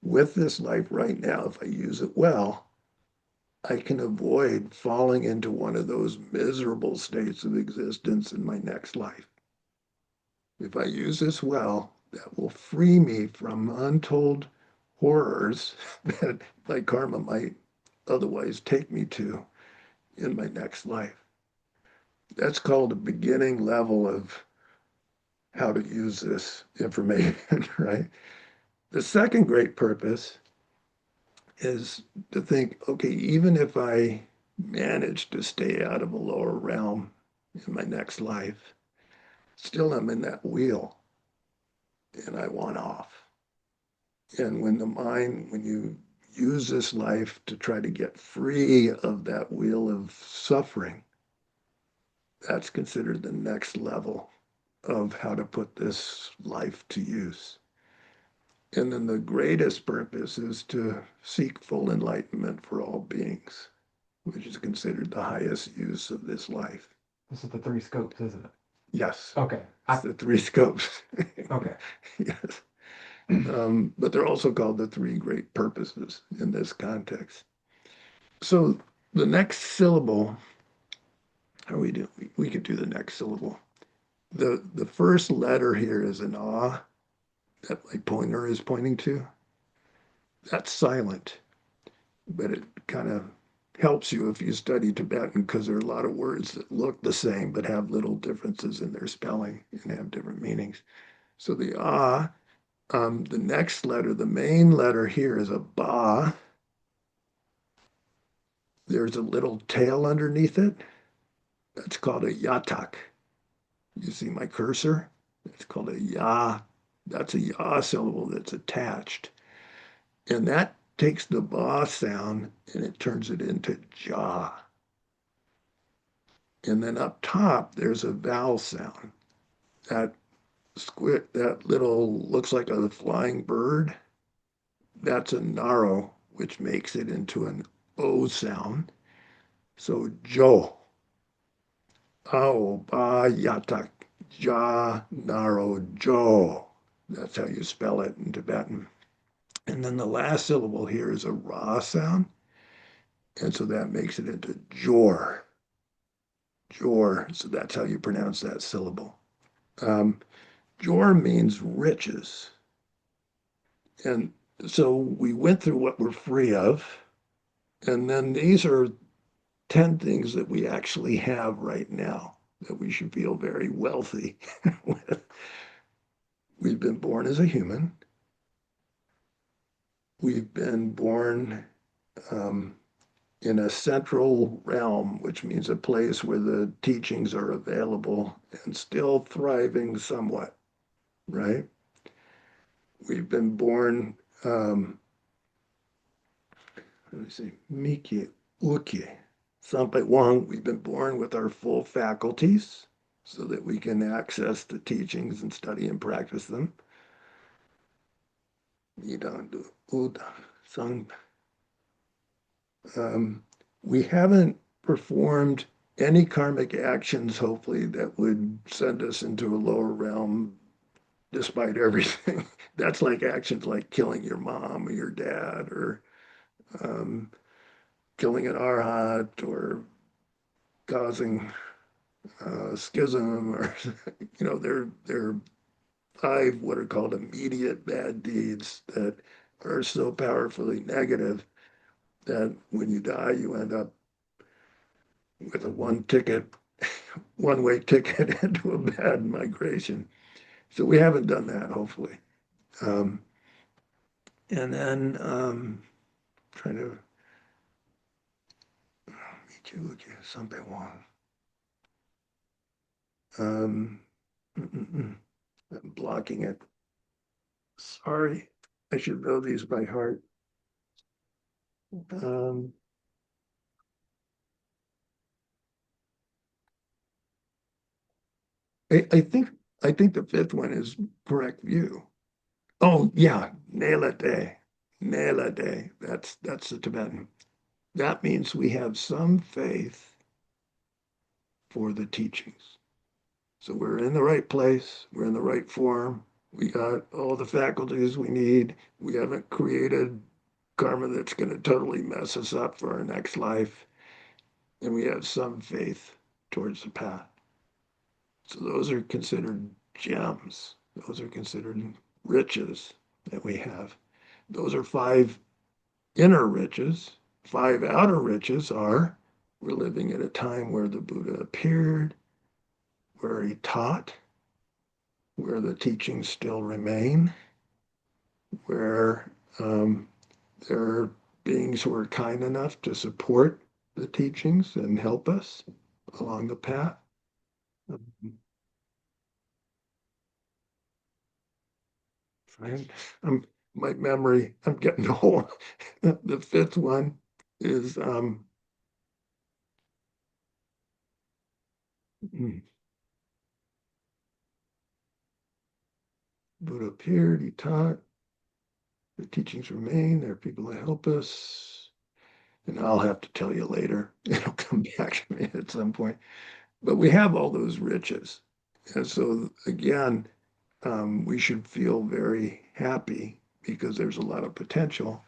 with this life right now, if I use it well, I can avoid falling into one of those miserable states of existence in my next life. If I use this well, that will free me from untold horrors that my karma might otherwise take me to in my next life. That's called a beginning level of how to use this information, right? The second great purpose is to think, okay, even if I manage to stay out of a lower realm in my next life, still I'm in that wheel and I want off. And when you use this life to try to get free of that wheel of suffering, that's considered the next level of how to put this life to use. And then the greatest purpose is to seek full enlightenment for all beings, which is considered the highest use of this life. This is the three scopes, isn't it? Yes, Okay. it's the three scopes. Okay. Yes. But they're also called the three great purposes in this context. So the next syllable, how we do, we could do the next syllable. The first letter here is an ah that my pointer is pointing to. That's silent, but it kind of helps you if you study Tibetan because there are a lot of words that look the same but have little differences in their spelling and have different meanings. So the ah, the next letter, the main letter here is a ba. There's a little tail underneath it. That's called a yatak. You see my cursor? It's called a ya. That's a ya syllable that's attached. And that takes the ba sound and it turns it into ja. And then up top, there's a vowel sound. That squid, that little looks like a flying bird, that's a naro, which makes it into an O sound. So jo, ao ba yatak, ja naro jo. That's how you spell it in Tibetan. And then the last syllable here is a ra sound. And so that makes it into jor, jor. So that's how you pronounce that syllable. Jor means riches. And so we went through what we're free of. And then these are 10 things that we actually have right now that we should feel very wealthy with. We've been born as a human. We've been born in a central realm, which means a place where the teachings are available and still thriving somewhat, right? We've been born, let me see, Miki, Uki, Sampai Wang, we've been born with our full faculties so that we can access the teachings and study and practice them. Nidandu, Uda, Sang. We haven't performed any karmic actions, hopefully, that would send us into a lower realm despite everything. That's like actions like killing your mom or your dad or um, killing an arhat or causing schism or, there are 5 what are called immediate bad deeds that are so powerfully negative that when you die, you end up with a one-way ticket into a bad migration. So we haven't done that, hopefully. Um, and then trying to meet you, something wrong. I'm blocking it. Sorry, I should know these by heart. Um, I think the fifth one is correct view. Oh yeah, Nelade. Nelade. That's the Tibetan. That means we have some faith for the teachings. So we're in the right place, we're in the right form, we got all the faculties we need, we haven't created karma that's going to totally mess us up for our next life, and we have some faith towards the path. So those are considered gems. Those are considered riches that we have. Those are five inner riches. Five outer riches are we're living at a time where the Buddha appeared, where he taught, where the teachings still remain, where there are beings who are kind enough to support the teachings and help us along the path. I, I'm my memory, I'm getting old. The fifth one is Buddha appeared, he taught, the teachings remain, there are people that help us. And I'll have to tell you later. It'll come back to me at some point. But we have all those riches. And so again, we should feel very happy because there's a lot of potential.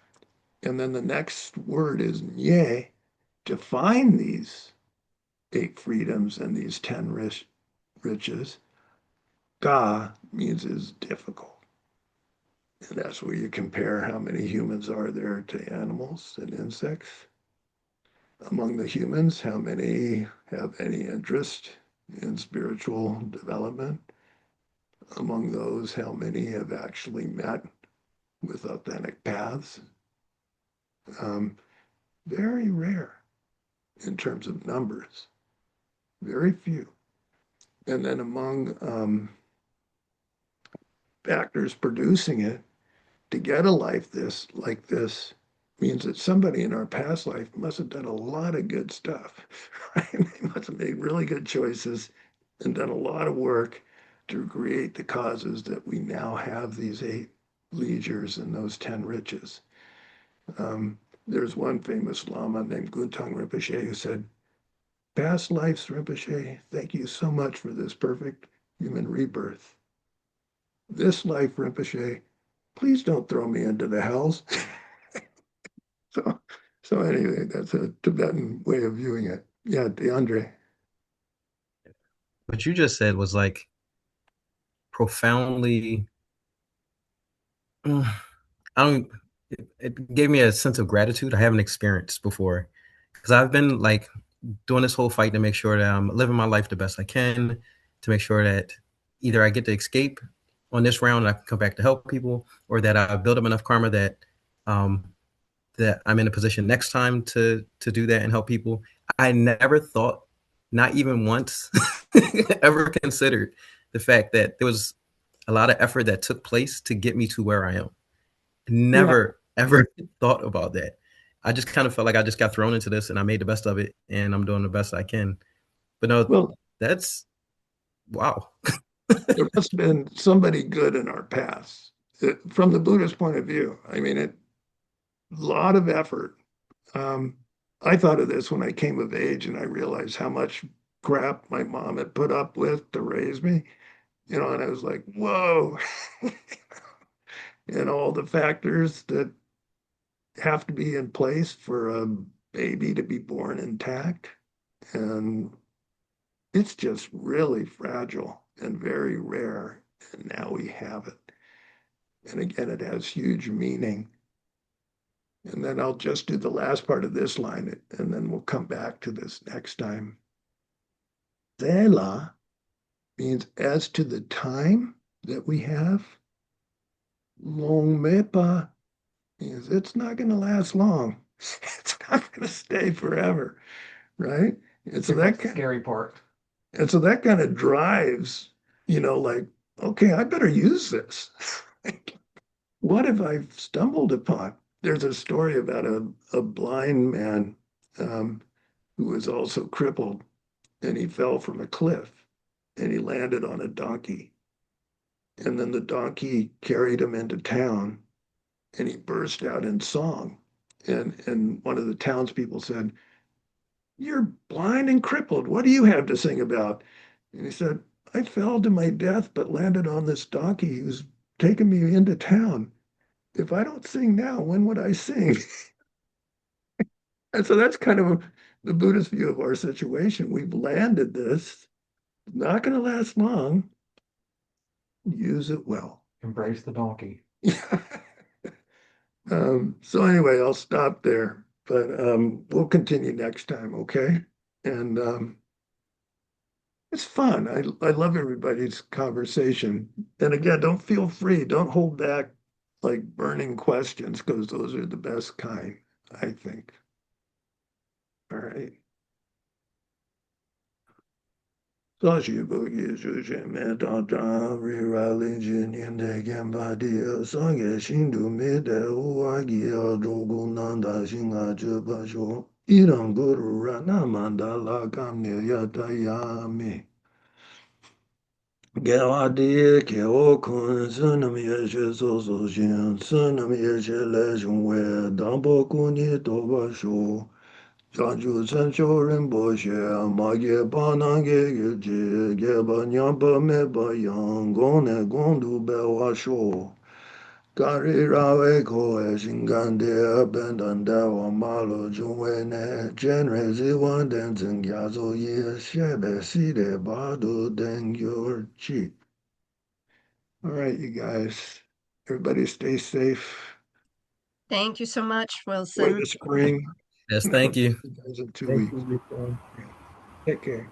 And then the next word is nye, to find these eight freedoms and these 10 riches. Ga means is difficult. And that's where you compare how many humans are there to animals and insects. Among the humans, how many have any interest in spiritual development? Among those, how many have actually met with authentic paths? Um, Very rare in terms of numbers, very few. And then among factors producing it, to get a life like this means that somebody in our past life must have done a lot of good stuff, right? They must have made really good choices and done a lot of work to create the causes that we now have these eight leisures and those 10 riches. There's one famous Lama named Guntang Rinpoche who said, past lives, Rinpoche, thank you so much for this perfect human rebirth. This life, Rinpoche, please don't throw me into the hells. So, so anyway, that's a Tibetan way of viewing it. Yeah, DeAndre. What you just said was like profoundly, I don't, it gave me a sense of gratitude I haven't experienced before. Because I've been like doing this whole fight to make sure that I'm living my life the best I can, to make sure that either I get to escape on this round and I can come back to help people, or that I build up enough karma that um, that I'm in a position next time to do that and help people. I never thought, not even once, ever considered the fact that there was a lot of effort that took place to get me to where I am. Never, ever thought about that. I just kind of felt like I just got thrown into this and I made the best of it and I'm doing the best I can. But no, Well, that's wow. there must have been somebody good in our past. From the Buddhist point of view, I mean, a lot of effort. Um, I thought of this when I came of age and I realized how much crap my mom had put up with to raise me, and I was like, whoa, and all the factors that have to be in place for a baby to be born intact. And it's just really fragile and very rare. And now we have it. And again, it has huge meaning. And then I'll just do the last part of this line, and then we'll come back to this next time. Zela means as to the time that we have. Long mepa means it's not going to last long. It's not going to stay forever, right? And so See, that's that the scary part. and so that kind of drives like, okay, I better use this. What have I stumbled upon? There's a story about a blind man um, who was also crippled, and he fell from a cliff and he landed on a donkey. And then the donkey carried him into town and he burst out in song. And one of the townspeople said, "You're blind and crippled. What do you have to sing about?" And he said, "I fell to my death, but landed on this donkey who's taken me into town. If I don't sing now, when would I sing?" And so that's kind of the Buddhist view of our situation. We've landed this, not going to last long. Use it well. Embrace the donkey. So anyway, I'll stop there, but we'll continue next time, okay? And it's fun. I love everybody's conversation. And again, don't feel free. Don't hold back like burning questions because those are the best kind, I think. All right. 少许不给出现面当当，为来临今年的干巴的，上个新都没得我给要中国难大心啊，这把说，伊朗古鲁拉那曼达拉干的呀达呀me。给我的给我看，是那么一些做事情，是那么一些来成为，当不过你多把说。长久成就人不学，马也把那个日子，也把娘把没把阳光的光度白话说。刚日让胃口的心肝的，本当的往马路中为呢，今日是晚点增加作业，写的写的把都等有儿去。All right, you guys. Everybody stay safe. Thank you so much, Enjoy Wilson. the spring. Yes, thank you. You guys in 2 Thank weeks. you. Take care.